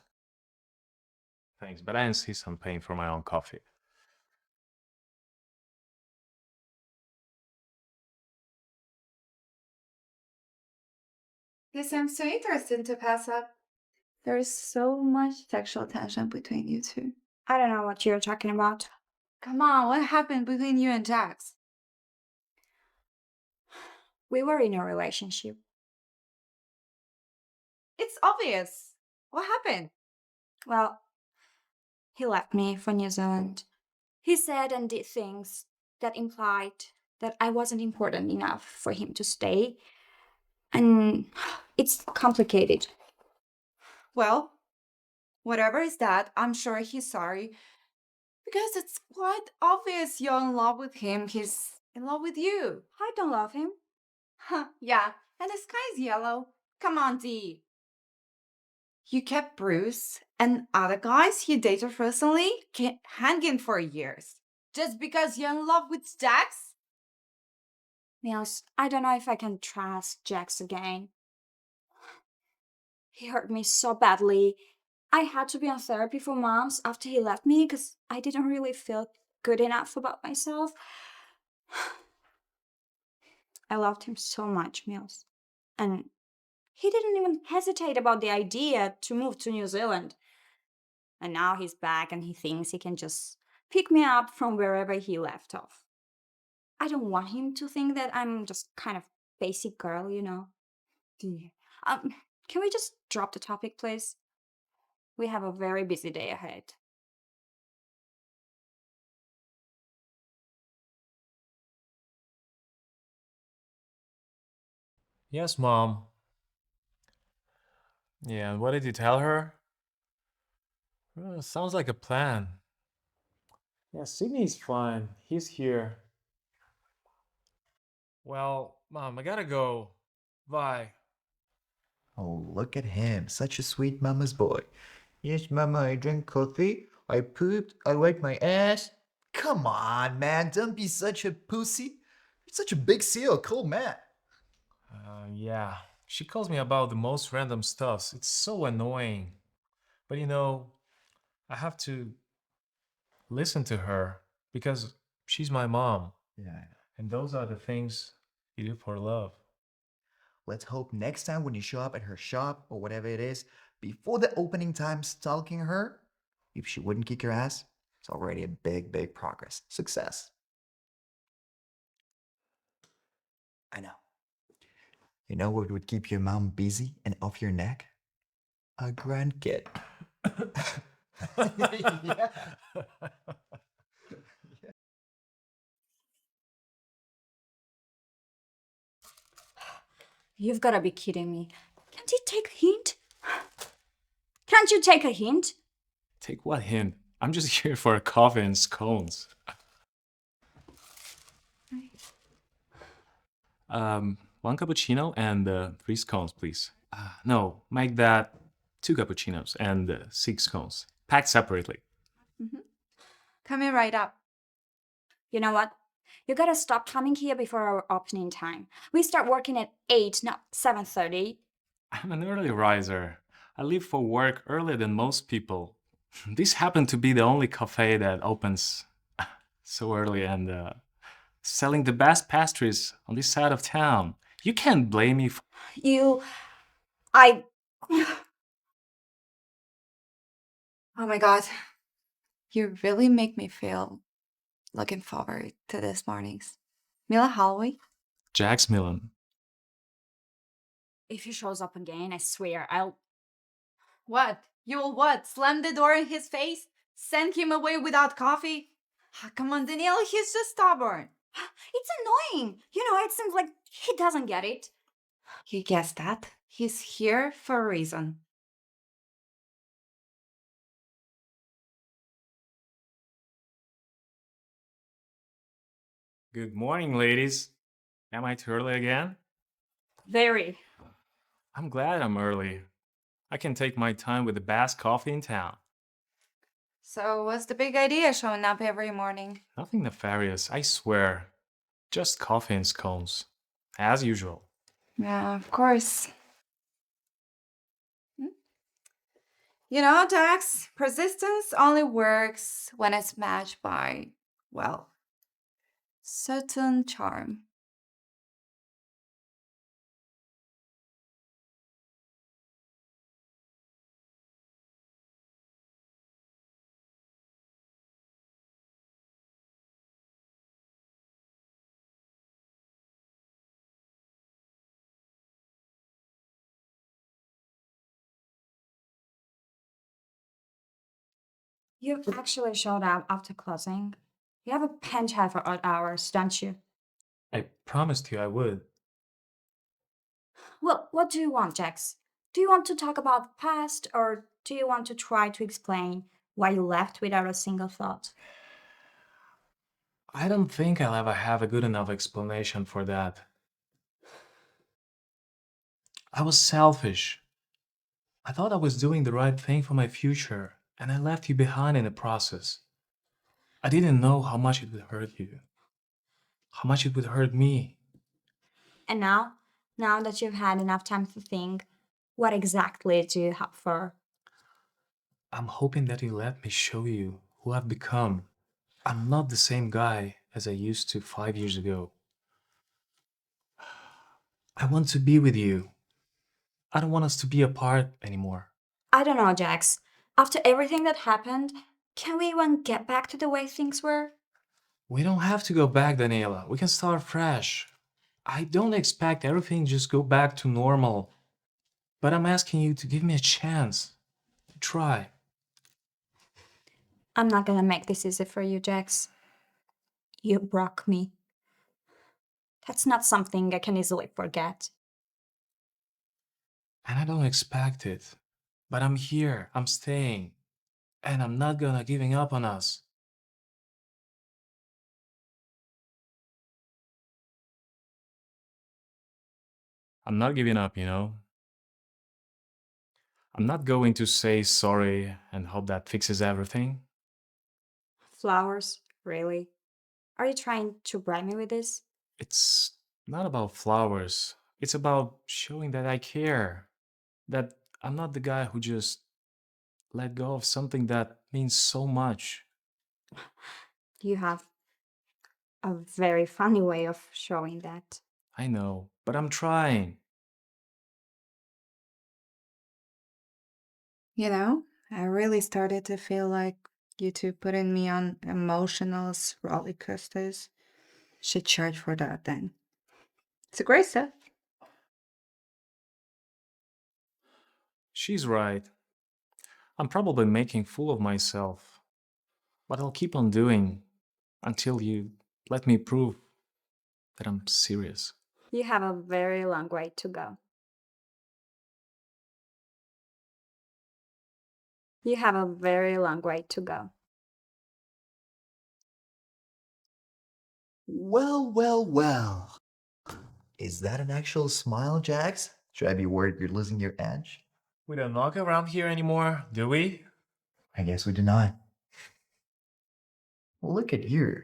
Thanks, but I insist on paying for my own coffee. This seems so interesting to pass up. There is so much sexual tension between you two. I don't know what you're talking about. Come on, what happened between you and Jax? We were in a relationship. It's obvious. What happened? Well, he left me for New Zealand. He said and did things that implied that I wasn't important enough for him to stay. And it's complicated. Well, whatever is that, I'm sure he's sorry. Because it's quite obvious you're in love with him. He's in love with you. I don't love him. Huh, yeah, and the sky's yellow. Come on, Dee. You kept Bruce and other guys you dated recently hanging for years. Just because you're in love with Jax? Nils, I don't know if I can trust Jax again. He hurt me so badly. I had to be on therapy for months after he left me because I didn't really feel good enough about myself. I loved him so much, Mills. And he didn't even hesitate about the idea to move to New Zealand. And now he's back and he thinks he can just pick me up from wherever he left off. I don't want him to think that I'm just kind of basic girl, you know. Yeah. Can we just drop the topic, please? We have a very busy day ahead. Yes, Mom. Yeah, and what did you tell her? Well, sounds like a plan. Yeah, Sydney's fine. He's here. Well, Mom, I gotta go. Bye. Oh, look at him. Such a sweet mama's boy. Yes, mama, I drank coffee. I pooped. I wiped my ass. Come on, man. Don't be such a pussy. You're such a big seal. Cool man. Yeah. She calls me about the most random stuffs. It's so annoying. But I have to listen to her because she's my mom. Yeah. And those are the things you do for love. Let's hope next time when you show up at her shop or whatever it is, before the opening time stalking her, if she wouldn't kick your ass, it's already a big, big progress. Success. I know. You know what would keep your mom busy and off your neck? A grandkid. Yeah. You've got to be kidding me. Can't he take a hint? Can't you take a hint? Take what hint? I'm just here for a coffee and scones. One cappuccino and 3 scones, please. No, make that 2 cappuccinos and 6 scones, packed separately. Coming right up. You know what? You gotta stop coming here before our opening time. We start working at 8, not 7:30. I'm an early riser. I leave for work earlier than most people. This happened to be the only cafe that opens so early and selling the best pastries on this side of town. You can't blame me for. I. Oh my god. You really make me feel looking forward to these mornings. Mila Holloway? Jax Millen. If he shows up again, I swear I'll. What? You'll what? Slam the door in his face? Send him away without coffee? Come on, Danielle, he's just stubborn. It's annoying. It seems like he doesn't get it. He gets that. He's here for a reason. Good morning, ladies. Am I too early again? Very. I'm glad I'm early. I can take my time with the best coffee in town. So, what's the big idea showing up every morning? Nothing nefarious, I swear. Just coffee and scones. As usual. Yeah, of course. You know, Jax, persistence only works when it's matched by, well, certain charm. You actually showed up after closing. You have a pen chat for odd hours, don't you? I promised you I would. Well, what do you want, Jax? Do you want to talk about the past, or do you want to try to explain why you left without a single thought? I don't think I'll ever have a good enough explanation for that. I was selfish. I thought I was doing the right thing for my future, and I left you behind in the process. I didn't know how much it would hurt you, how much it would hurt me. And now that you've had enough time to think, what exactly do you have for? I'm hoping that you let me show you who I've become. I'm not the same guy as I used to 5 years ago. I want to be with you. I don't want us to be apart anymore. I don't know, Jax. After everything that happened, can we even get back to the way things were? We don't have to go back, Daniela. We can start fresh. I don't expect everything just go back to normal. But I'm asking you to give me a chance. To try. I'm not gonna make this easy for you, Jax. You broke me. That's not something I can easily forget. And I don't expect it. But I'm here. I'm staying. And I'm not gonna giving up on us. I'm not giving up, you know. I'm not going to say sorry and hope that fixes everything. Flowers? Really? Are you trying to bribe me with this? It's not about flowers. It's about showing that I care. That I'm not the guy who just let go of something that means so much. You have a very funny way of showing that. I know, but I'm trying. You know, I really started to feel like you two putting me on emotional roller coasters. Should charge for that then. It's a great stuff. She's right. I'm probably making fool of myself, but I'll keep on doing until you let me prove that I'm serious. You have a very long way to go. You have a very long way to go. Well, well, well. Is that an actual smile, Jax? Should I be worried you're losing your edge? We don't knock around here anymore, do we? I guess we do not. Well, look at you.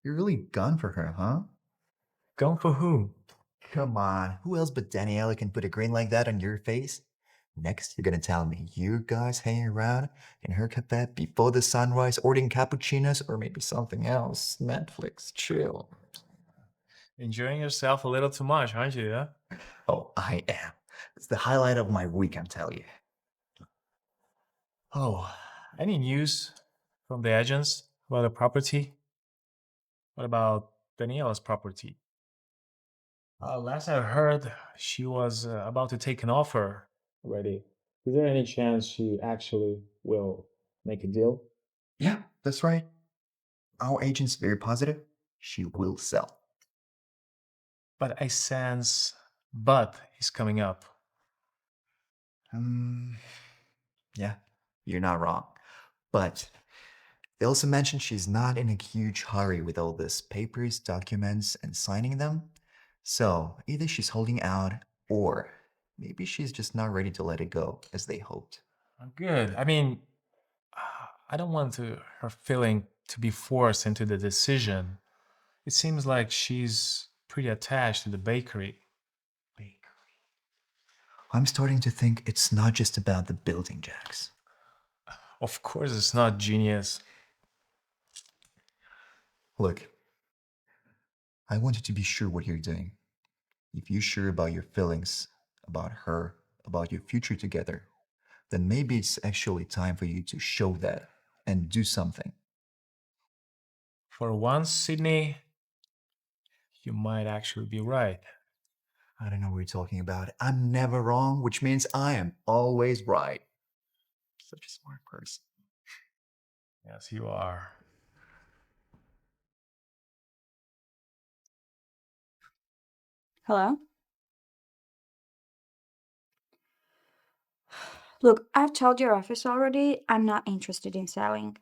You're really gone for her, huh? Gone for who? Come on, who else but Daniela can put a grin like that on your face? Next, you're gonna tell me you guys hanging around in her cafe before the sunrise, ordering cappuccinos, or maybe something else. Netflix, chill. Enjoying yourself a little too much, aren't you? Yeah? Oh, I am. It's the highlight of my week, I'm telling you. Oh, any news from the agents about the property? What about Daniela's property? Last I heard, she was about to take an offer already. Is there any chance she actually will make a deal? Yeah, that's right. Our agent's very positive. She will sell. But I sense but is coming up. Um, yeah, you're not wrong. But they also mentioned she's not in a huge hurry with all these papers, documents, and signing them. So either she's holding out, or maybe she's just not ready to let it go as they hoped. Good. I mean, I don't want her feeling to be forced into the decision. It seems like she's pretty attached to the bakery. I'm starting to think it's not just about the building, Jax. Of course, it's not genius. Look, I want you to be sure what you're doing. If you're sure about your feelings, about her, about your future together, then maybe it's actually time for you to show that and do something. For once, Sydney, you might actually be right. I don't know what you're talking about. I'm never wrong, which means I am always right. Such a smart person. Yes, you are. Hello? Look, I've told your office already, I'm not interested in selling.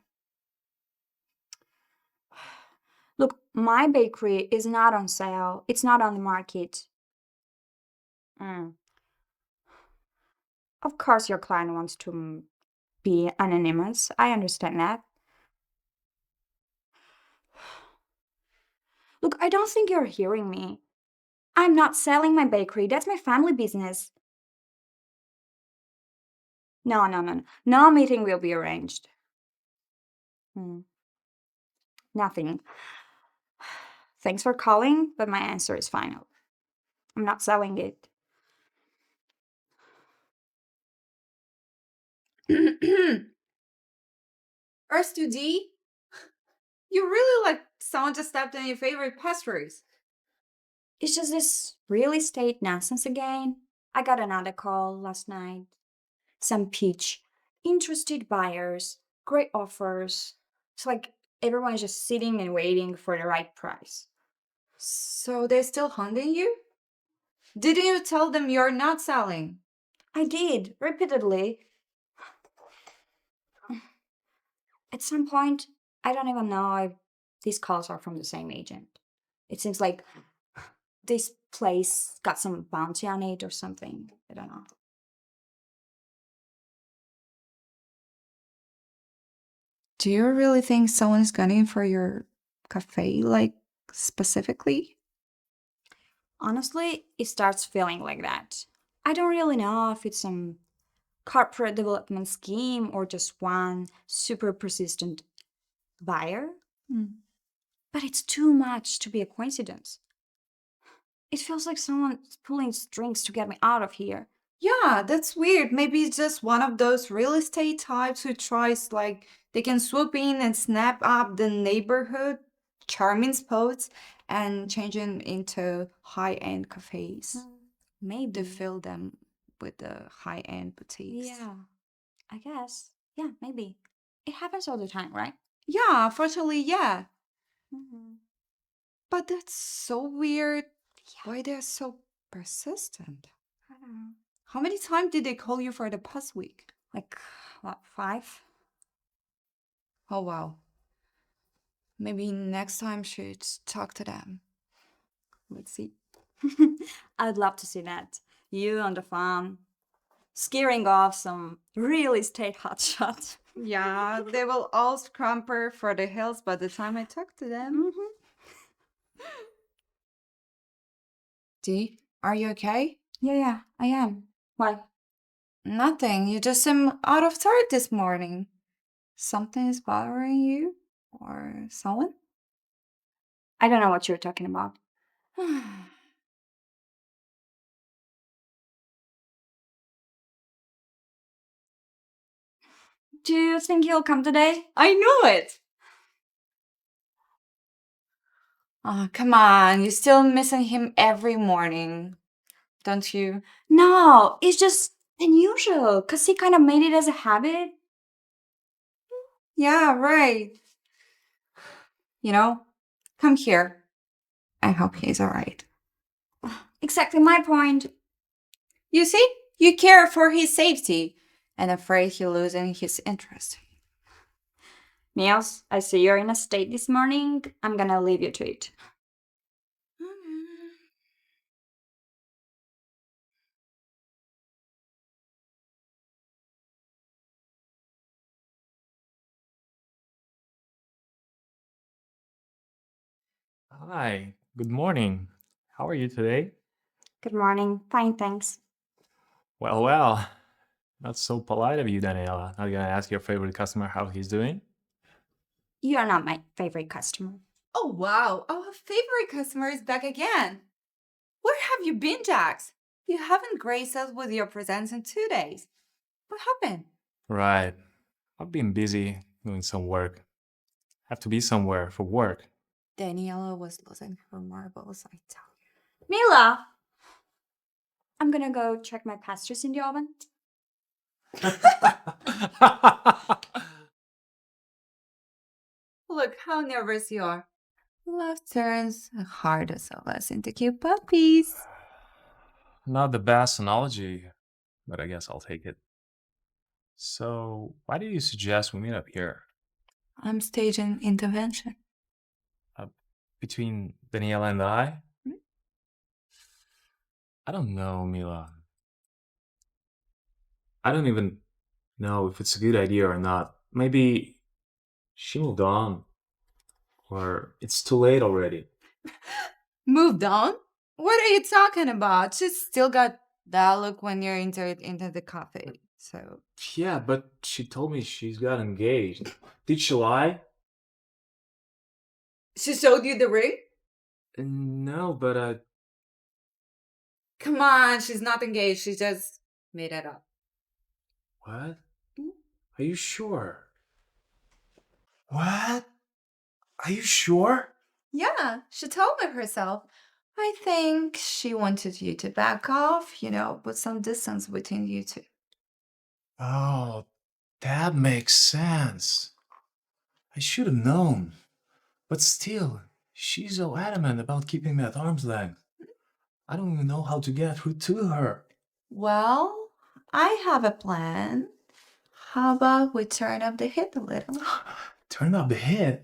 Look, my bakery is not on sale. It's not on the market. Mm. Of course, your client wants to be anonymous. I understand that. Look, I don't think you're hearing me. I'm not selling my bakery. That's my family business. No, no, no, no. No meeting will be arranged. Hmm. Nothing. Thanks for calling, but my answer is final. I'm not selling it. R2D, you really like someone just stepped on your favorite pastries. It's just this real estate nonsense again. I got another call last night. Some pitch, interested buyers, great offers. It's like everyone's just sitting and waiting for the right price. So they're still hunting you? Didn't you tell them you're not selling? I did, repeatedly. At some point, I don't even know if these calls are from the same agent. It seems like this place got some bounty on it or something. I don't know. Do you really think someone's gunning for your cafe, like specifically? Honestly, it starts feeling like that. I don't really know if it's some corporate development scheme or just one super persistent buyer, but it's too much to be a coincidence. It feels like someone's pulling strings to get me out of here. Yeah, that's weird. Maybe it's just one of those real estate types who tries like they can swoop in and snap up the neighborhood charming spots and change them into high-end cafes. Maybe. To fill them with the high-end boutiques. Yeah, I guess. Yeah, maybe. It happens all the time, right? Yeah, unfortunately, yeah. Mm-hmm. But that's so weird. Why they're so persistent? I don't know. How many times did they call you for the past week? Like, what, 5? Oh wow. Maybe next time should talk to them. Let's see. I'd love to see that. You on the farm, scaring off some real estate hotshot. Yeah, they will all scamper for the hills by the time I talk to them. Mm-hmm. Dee, are you okay? Yeah, I am. Why? Nothing. You just seem out of sorts this morning. Something is bothering you? Or someone? I don't know what you're talking about. Do you think he'll come today? I knew it! Oh, come on. You're still missing him every morning, don't you? No, it's just unusual because he kind of made it as a habit. Yeah, right. You know, come here. I hope he's alright. Exactly my point. You see, you care for his safety and afraid he's losing his interest. Niels, I see you're in a state this morning. I'm gonna leave you to it. Hi, good morning. How are you today? Good morning. Fine, thanks. Well, not so polite of you, Daniela. Not gonna ask your favorite customer how he's doing? You are not my favorite customer. Oh, wow. Our favorite customer is back again. Where have you been, Jax? You haven't graced us with your presence in 2 days. What happened? Right. I've been busy doing some work. Have to be somewhere for work. Daniela was losing her marbles, I tell you. Mila! I'm gonna go check my pastries in the oven. Look how nervous you are. Love turns the hardest of us into cute puppies. Not the best analogy, but I guess I'll take it. So, why did you suggest we meet up here? I'm staging intervention. Uh, Between Daniela and I? Hmm? I don't know, Mila. I don't even know if it's a good idea or not. Maybe she moved on, or it's too late already. Moved on? What are you talking about? She's still got that look when you're entered into the cafe. So Yeah, but she told me she's got engaged. Did she lie? she showed you the ring? No, but Come on, she's not engaged. She just made it up. what? Hmm? Are you sure? What? Are you sure? Yeah, she told me herself. I think she wanted you to back off, put some distance between you two. Oh, that makes sense. I should have known. But still, she's so adamant about keeping me at arm's length. I don't even know how to get through to her. Well, I have a plan. How about we turn up the heat a little? Turn up the heat.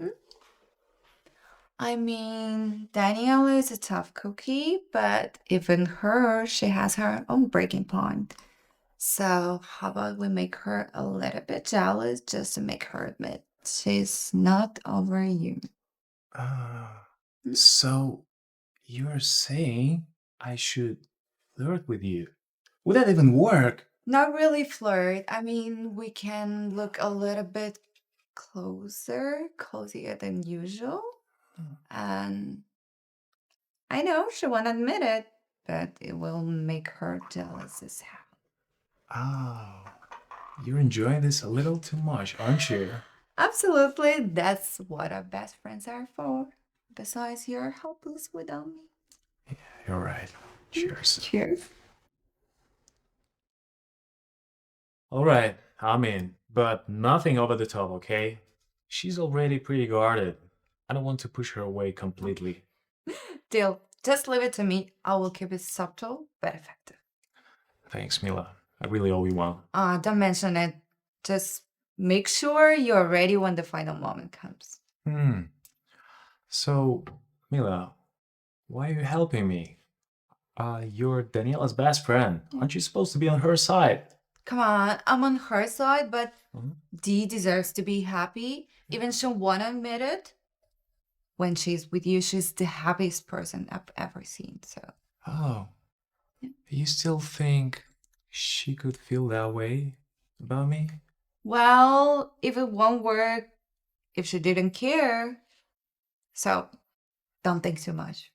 I mean, Daniela is a tough cookie, but even her, she has her own breaking point. So, how about we make her a little bit jealous just to make her admit she's not over you? Uh, Hmm? so, you're saying I should flirt with you? Would that even work? Not really flirt. I mean, we can look a little bit closer, cozier than usual. And I know she won't admit it, but it will make her jealous as hell. Oh, you're enjoying this a little too much, aren't you? Absolutely, that's what our best friends are for. Besides, you're helpless without me. You're right. Cheers. Cheers. All right, I'm in, but nothing over the top, okay? She's already pretty guarded. I don't want to push her away completely. Deal. Just leave it to me. I will keep it subtle but effective. Thanks, Mila. I really owe you one. Don't mention it. Just make sure you're ready when the final moment comes. Hmm. So, Mila, why are you helping me? You're Daniela's best friend. Aren't you supposed to be on her side? Come on, I'm on her side, but Mhm. Dee deserves to be happy. Even she won't admit it. When she's with you, she's the happiest person I've ever seen. So, Oh, yeah. you still think she could feel that way about me? Well, if it won't work, if she didn't care, so don't think too much.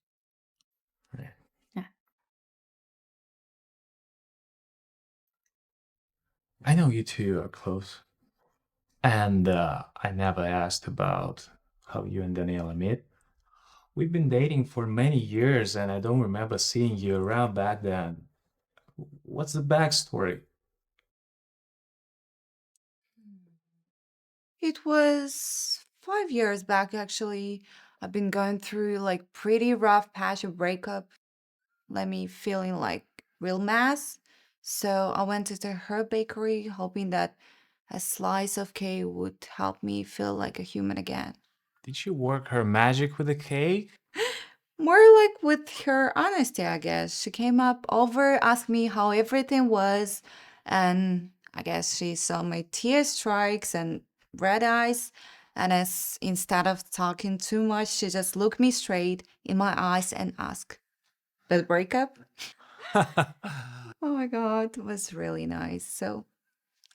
Yeah. Yeah. I know you two are close. And I never asked about how you and Daniela met. We've been dating for many years, and I don't remember seeing you around back then. What's the backstory? It was 5 years back, actually. I've been going through like pretty rough patch of breakup, let me feeling like real mess. So I went to her bakery, hoping that a slice of cake would help me feel like a human again. Did she work her magic with the cake? More like with her honesty, I guess. She came up over, asked me how everything was, and I guess she saw my tear strikes and red eyes. And as instead of talking too much, she just looked me straight in my eyes and asked, "The breakup?" Oh my God, it was really nice. So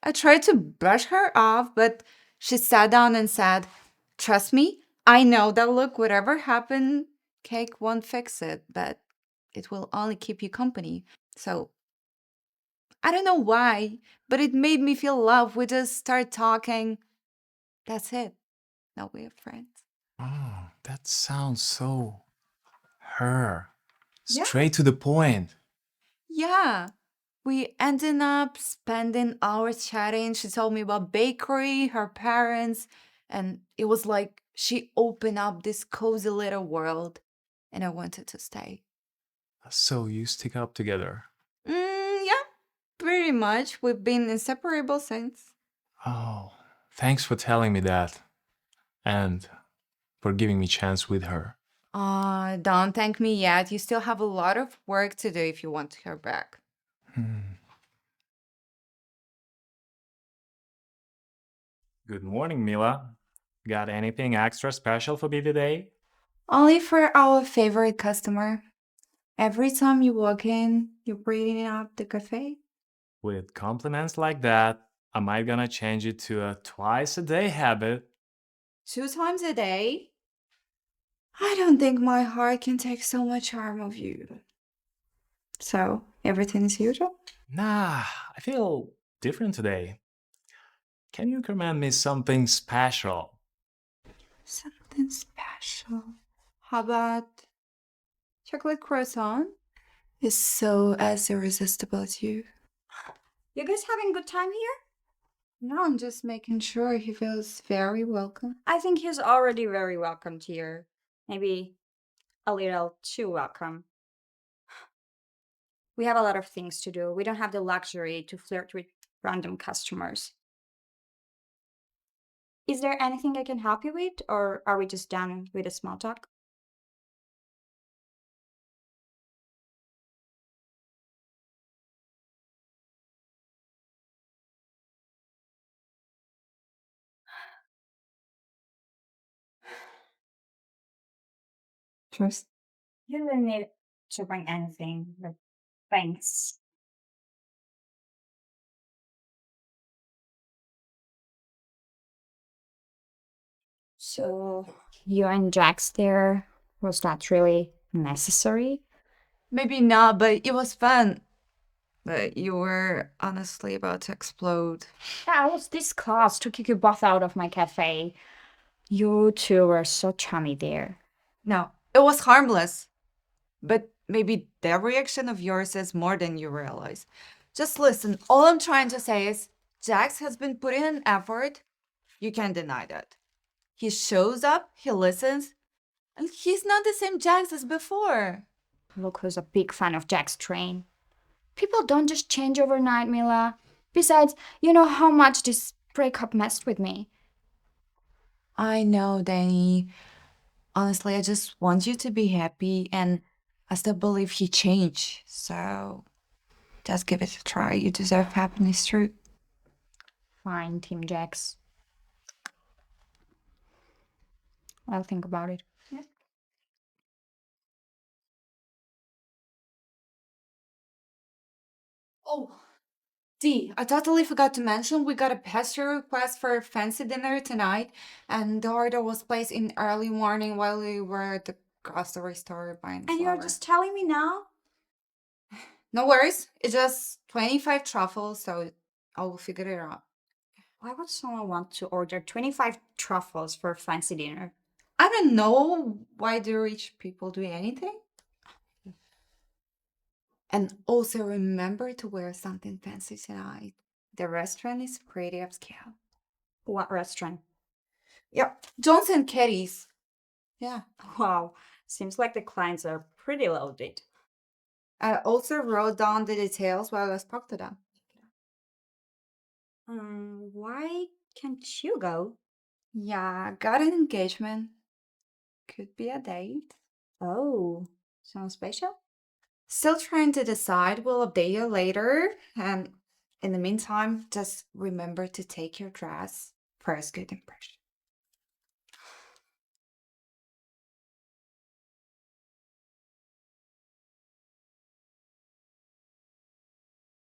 I tried to brush her off, but she sat down and said, "Trust me, I know that look, whatever happened, cake won't fix it, but it will only keep you company." So I don't know why, but it made me feel love. We just start talking. That's it. Now we're friends. Oh, that sounds so her. Yeah. Straight to the point. Yeah. We ended up spending hours chatting. She told me about bakery, her parents, and it was like she opened up this cozy little world, and I wanted to stay. So you stick up together. Yeah, pretty pretty much. We've been inseparable since. Oh, thanks for telling me that. And for giving me chance with her. Don't thank me yet. You still have a lot of work to do if you want her back. Good morning, Mila. Got anything extra special for me today? Only for our favorite customer. Every time you walk in, you're bringing up the cafe. With compliments like that, I might gonna change it to a twice a day habit. 2 times a day? I don't think my heart can take so much charm of you. So, everything is usual? Nah, I feel different today. Can you recommend me something special? Something special. How about chocolate croissant? Is so as irresistible as you. You guys having a good time here? No, I'm just making sure he feels very welcome. I think he's already very welcomed here. Maybe a little too welcome. We have a lot of things to do. We don't have the luxury to flirt with random customers. Is there anything I can help you with, or are we just done with the small talk? Trust. You don't need to bring anything, but thanks. So, you and Jax there, was that really necessary? Maybe not, but it was fun. But you were honestly about to explode. Yeah, I was this close to kick you both out of my cafe. You two were so chummy there. No, it was harmless. But maybe that reaction of yours is more than you realize. Just listen, all I'm trying to say is Jax has been putting in effort. You can't deny that. He shows up, he listens, and he's not the same Jax as before. Look who's a big fan of Jack's train. People don't just change overnight, Mila. Besides, you know how much this breakup messed with me. I know, Danny. Honestly, I just want you to be happy, and I still believe he changed. So just give it a try. You deserve happiness, too. Fine, Team Jax. I'll think about it. Oh, Dee, I totally forgot to mention we got a pastry request for a fancy dinner tonight, and the order was placed in early morning while we were at the grocery store buying And you're flour. just telling me now? No worries, it's just 25 truffles, so I will figure it out. Why would someone want to order 25 truffles for a fancy dinner? I don't know why do rich people do anything. And also remember to wear something fancy tonight. The restaurant is pretty upscale. What restaurant? Yep, John's and Katie's. Yeah. Wow, seems like the clients are pretty loaded. I also wrote down the details while I spoke to them. Why can't you go? Yeah, got an engagement. Could be a date. Oh, sounds special? Still trying to decide. We'll update you later. And in the meantime, just remember to take your dress for a good impression.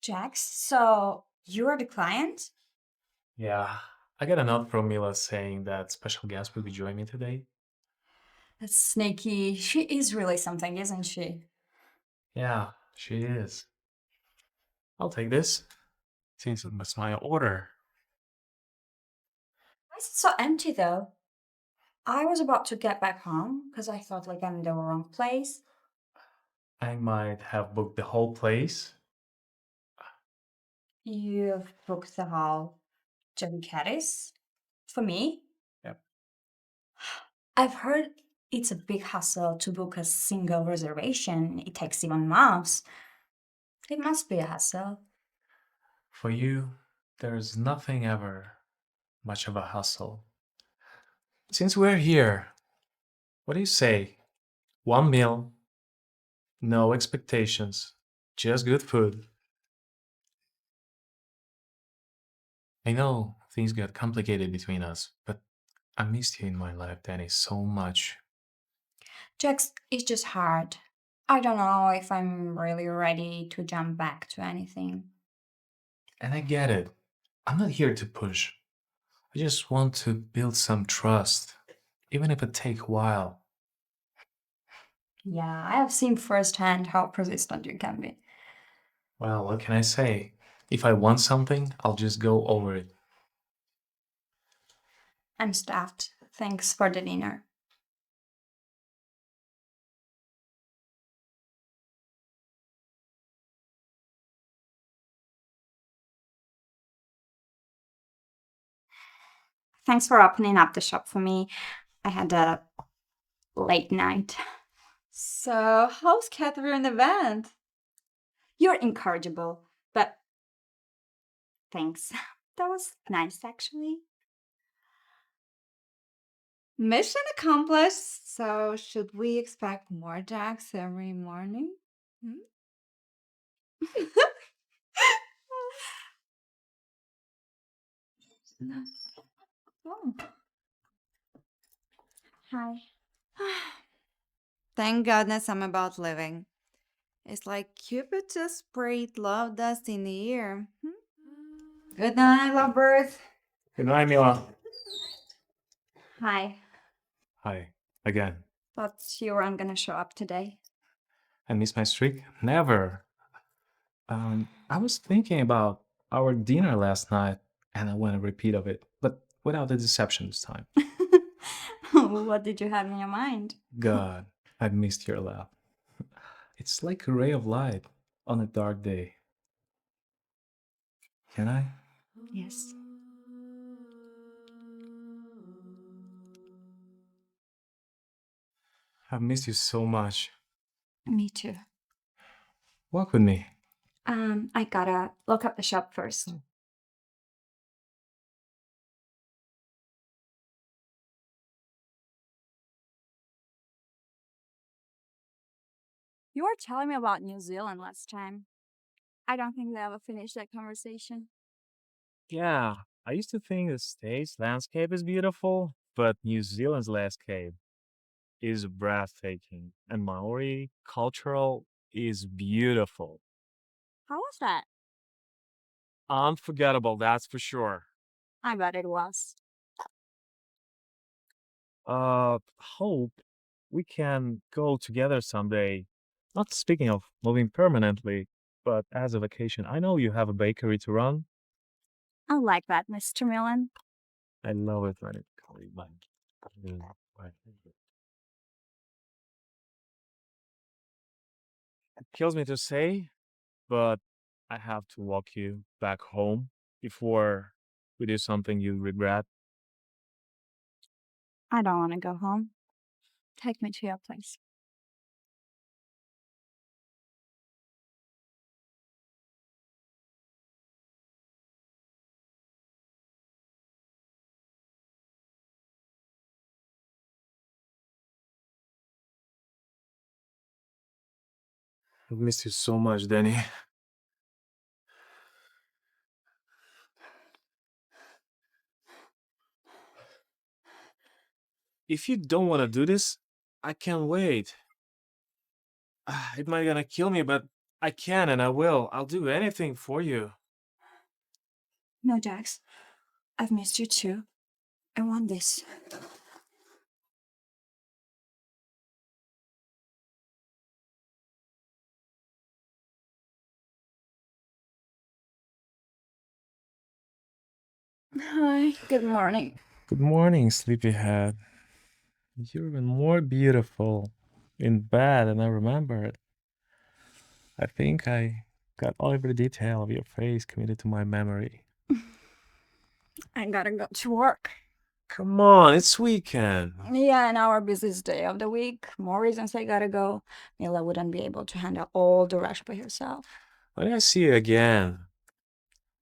Jax, so you are the client? Yeah, I got a note from Mila saying that special guest will be joining me today. That's sneaky. She is really something, isn't she? Yeah, she is. I'll take this. Since it's my order. Why is it so empty though? I was about to get back home because I thought like I'm in the wrong place. I might have booked the whole place. You've booked the hall. John Caddis? For me? Yep. I've heard it's a big hassle to book a single reservation. It takes even months. It must be a hassle. For you, there's nothing ever much of a hustle. Since we're here, what do you say? One meal, no expectations, just good food. I know things got complicated between us, but I missed you in my life, Danny, so much. Jax, it's just hard. I don't know if I'm really ready to jump back to anything. And I get it. I'm not here to push. I just want to build some trust, even if it take a while. Yeah, I have seen firsthand how persistent you can be. Well, what can I say? If I want something, I'll just go over it. I'm stuffed. Thanks for the dinner. Thanks for opening up the shop for me. I had a late night. So, how's Catherine event? You're incorrigible, but thanks. That was nice, actually. Mission accomplished. So, should we expect more Jacks every morning? Hmm? Oh, hi. Thank goodness I'm about leaving. It's like Cupid just sprayed love dust in the air. Good night, lovebirds. Good night, Mila. Hi. Hi, again. Thought you weren't gonna show up today. I miss my streak? Never. I was thinking about our dinner last night, and I want a repeat of it, but without the deception this time. What did you have in your mind? God, I missed your laugh. It's like a ray of light on a dark day. Can I? Yes. I've missed you so much. Me too. Walk with me. I gotta look up the shop first. You were telling me about New Zealand last time. I don't think they ever finished that conversation. Yeah, I used to think the States landscape is beautiful, but New Zealand's landscape is breathtaking, and Maori cultural is beautiful. How was that? Unforgettable, that's for sure. I bet it was. Hope we can go together someday. Not speaking of moving permanently, but as a vacation. I know you have a bakery to run. I like that, Mr. Millen. I love it when it comes by. It kills me to say, but I have to walk you back home before we do something you regret. I don't want to go home. Take me to your place. I miss you so much, Danny. If you don't want to do this, I can wait. It might gonna kill me, but I can and I will. I'll do anything for you. No, Jax. I've missed you too. I want this. Hi, good morning. Good morning, sleepyhead. You're even more beautiful in bed than I remembered. I think I got every detail of your face committed to my memory. I gotta go to work. Come on, it's weekend. Yeah, and our busiest day of the week. More reasons I gotta go. Mila wouldn't be able to handle all the rush by herself. When I see you again,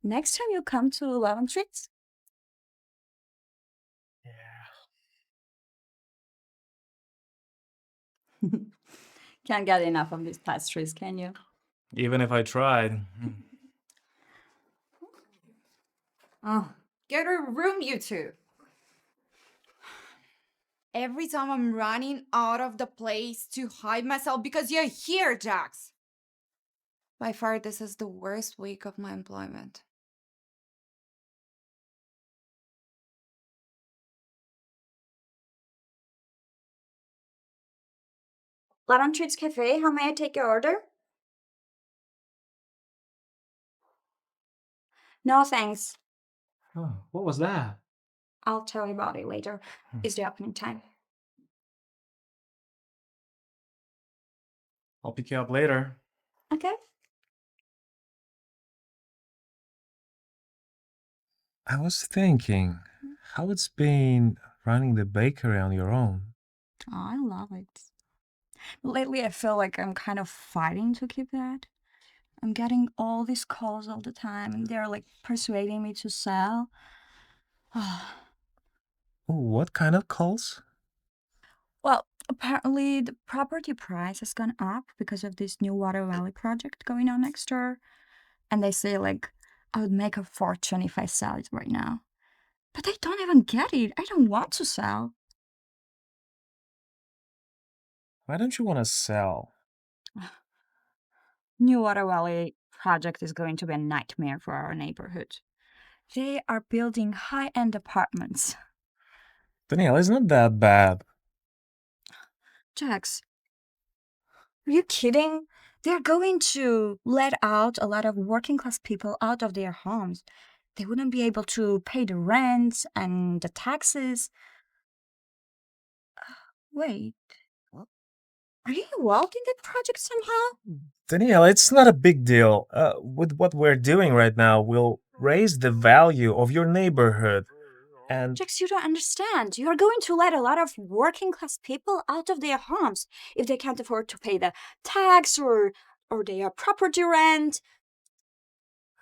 Next time you come to Lemon Treats? Can't get enough of these pastries, can you? Even if I tried. Oh, get a room, you two. Every time I'm running out of the place to hide myself because you're here, Jax. By far, this is the worst week of my employment. Lemon Treats Cafe, how may I take your order? No, thanks. Oh, what was that? I'll tell you about it later. It's the opening time. I'll pick you up later. Okay. I was thinking, how it's been running the bakery on your own. Oh, I love it. Lately, I feel like I'm kind of fighting to keep that. I'm getting all these calls all the time, and they're like persuading me to sell. Oh, what kind of calls? Well, apparently the property price has gone up because of this new Water Valley project going on next door. And they say, like, I would make a fortune if I sell it right now. But I don't even get it. I don't want to sell. Why don't you want to sell? New Water Valley project is going to be a nightmare for our neighborhood. They are building high-end apartments. Danielle, it's not that bad. Jax, are you kidding? They're going to let out a lot of working class people out of their homes. They wouldn't be able to pay the rent and the taxes. Wait, are you involved in that project somehow? Danielle, it's not a big deal. With what we're doing right now, we'll raise the value of your neighborhood. And Jax, you don't understand. You are going to let a lot of working class people out of their homes if they can't afford to pay the tax or their property rent.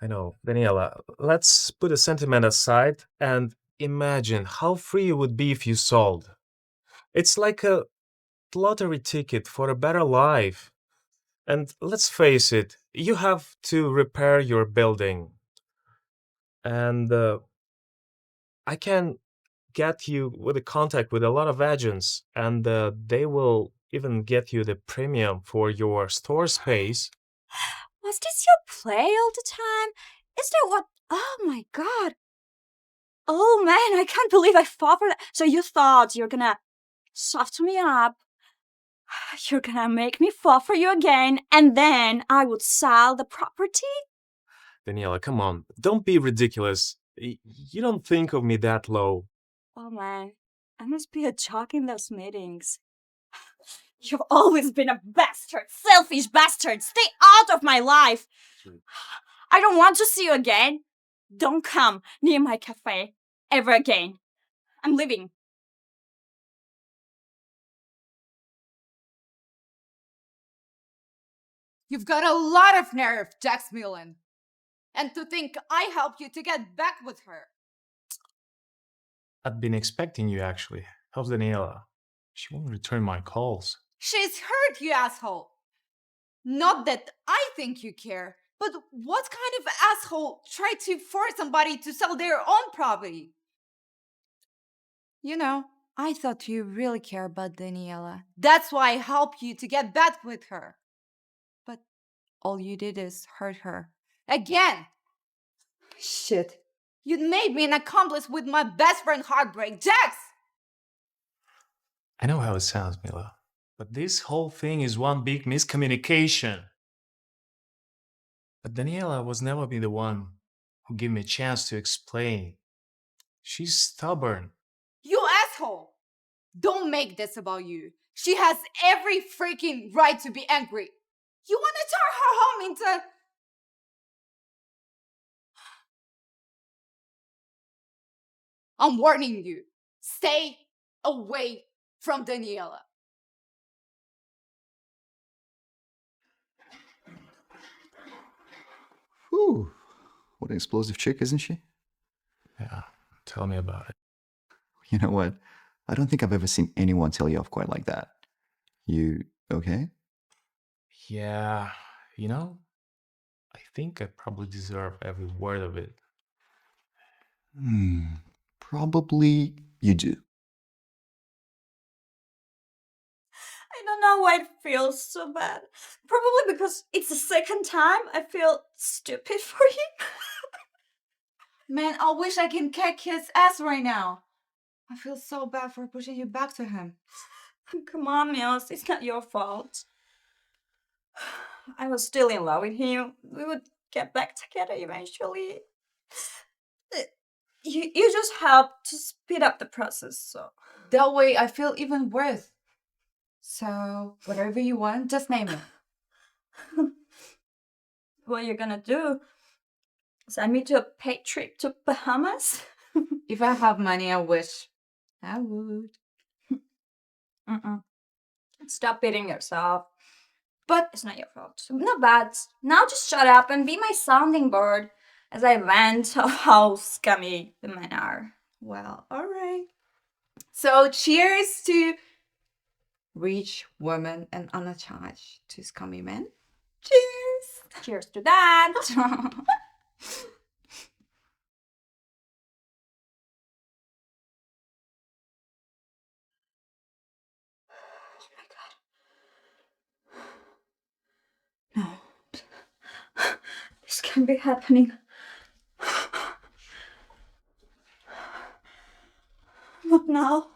I know, Daniela, let's put the sentiment aside and imagine how free you would be if you sold. It's like a lottery ticket for a better life. And let's face it, you have to repair your building. And I can get you with a contact with a lot of agents, and they will even get you the premium for your store space. Was this your play all the time? Is that what? Oh my god. Oh man, I can't believe I fought for that. So you thought you're gonna soften me up, you're gonna make me fall for you again, and then I would sell the property? Daniela, come on, don't be ridiculous. You don't think of me that low. Oh man, I must be a jock in those meetings. You've always been a bastard, selfish bastard. Stay out of my life. I don't want to see you again. Don't come near my cafe ever again. I'm leaving. You've got a lot of nerve, Jax Mullen. And to think I helped you to get back with her. I've been expecting you, actually. How's Daniela? She won't return my calls. She's hurt, you asshole. Not that I think you care, but what kind of asshole tried to force somebody to sell their own property? You know, I thought you really care about Daniela. That's why I helped you to get back with her. But all you did is hurt her. Again! Shit. You made me an accomplice with my best friend heartbreak, Jax! I know how it sounds, Mila, but this whole thing is one big miscommunication. But Daniela was never be the one who gave me a chance to explain. She's stubborn. You asshole! Don't make this about you. She has every freaking right to be angry. You want to turn her home into. I'm warning you. Stay away from Daniela. Whew. What an explosive chick, isn't she? Yeah, tell me about it. You know what? I don't think I've ever seen anyone tell you off quite like that. You okay? Yeah, you know, I think I probably deserve every word of it. Probably you do. I don't know why it feels so bad. Probably because it's the second time I feel stupid for him. Man, I wish I can kick his ass right now. I feel so bad for pushing you back to him. Come on, Mills, it's not your fault. I was still in love with him. We would get back together eventually. You just helped to speed up the process, so. That way I feel even worse. So, whatever you want, just name it. What are you gonna do? Send me to a paid trip to Bahamas? If I have money, I wish I would. Mm-mm. Stop beating yourself. But it's not your fault. Not bad. Now just shut up and be my sounding board as I vent of how scummy the men are. Well, alright. So, cheers to rich women and unattached to scummy men. Cheers! Cheers to that. No. This can't be happening. What now?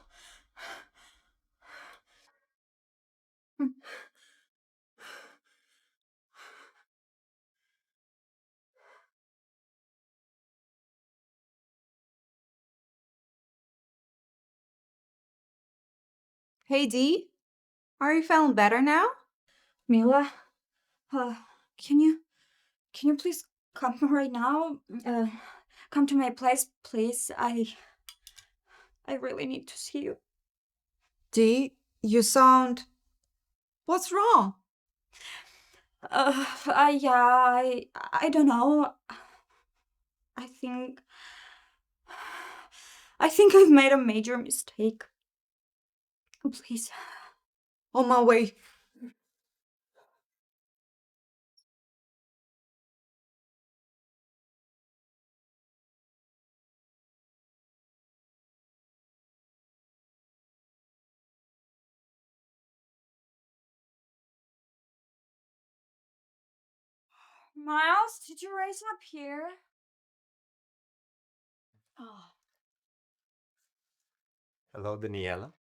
Hey Dee, are you feeling better now? Mila, can you please come right now? Come to my place, please. I really need to see you. Dee, you sound. What's wrong? Yeah, I don't know. I think I've made a major mistake. Please. On my way. Miles, did you raise up here? Oh. Hello, Daniela.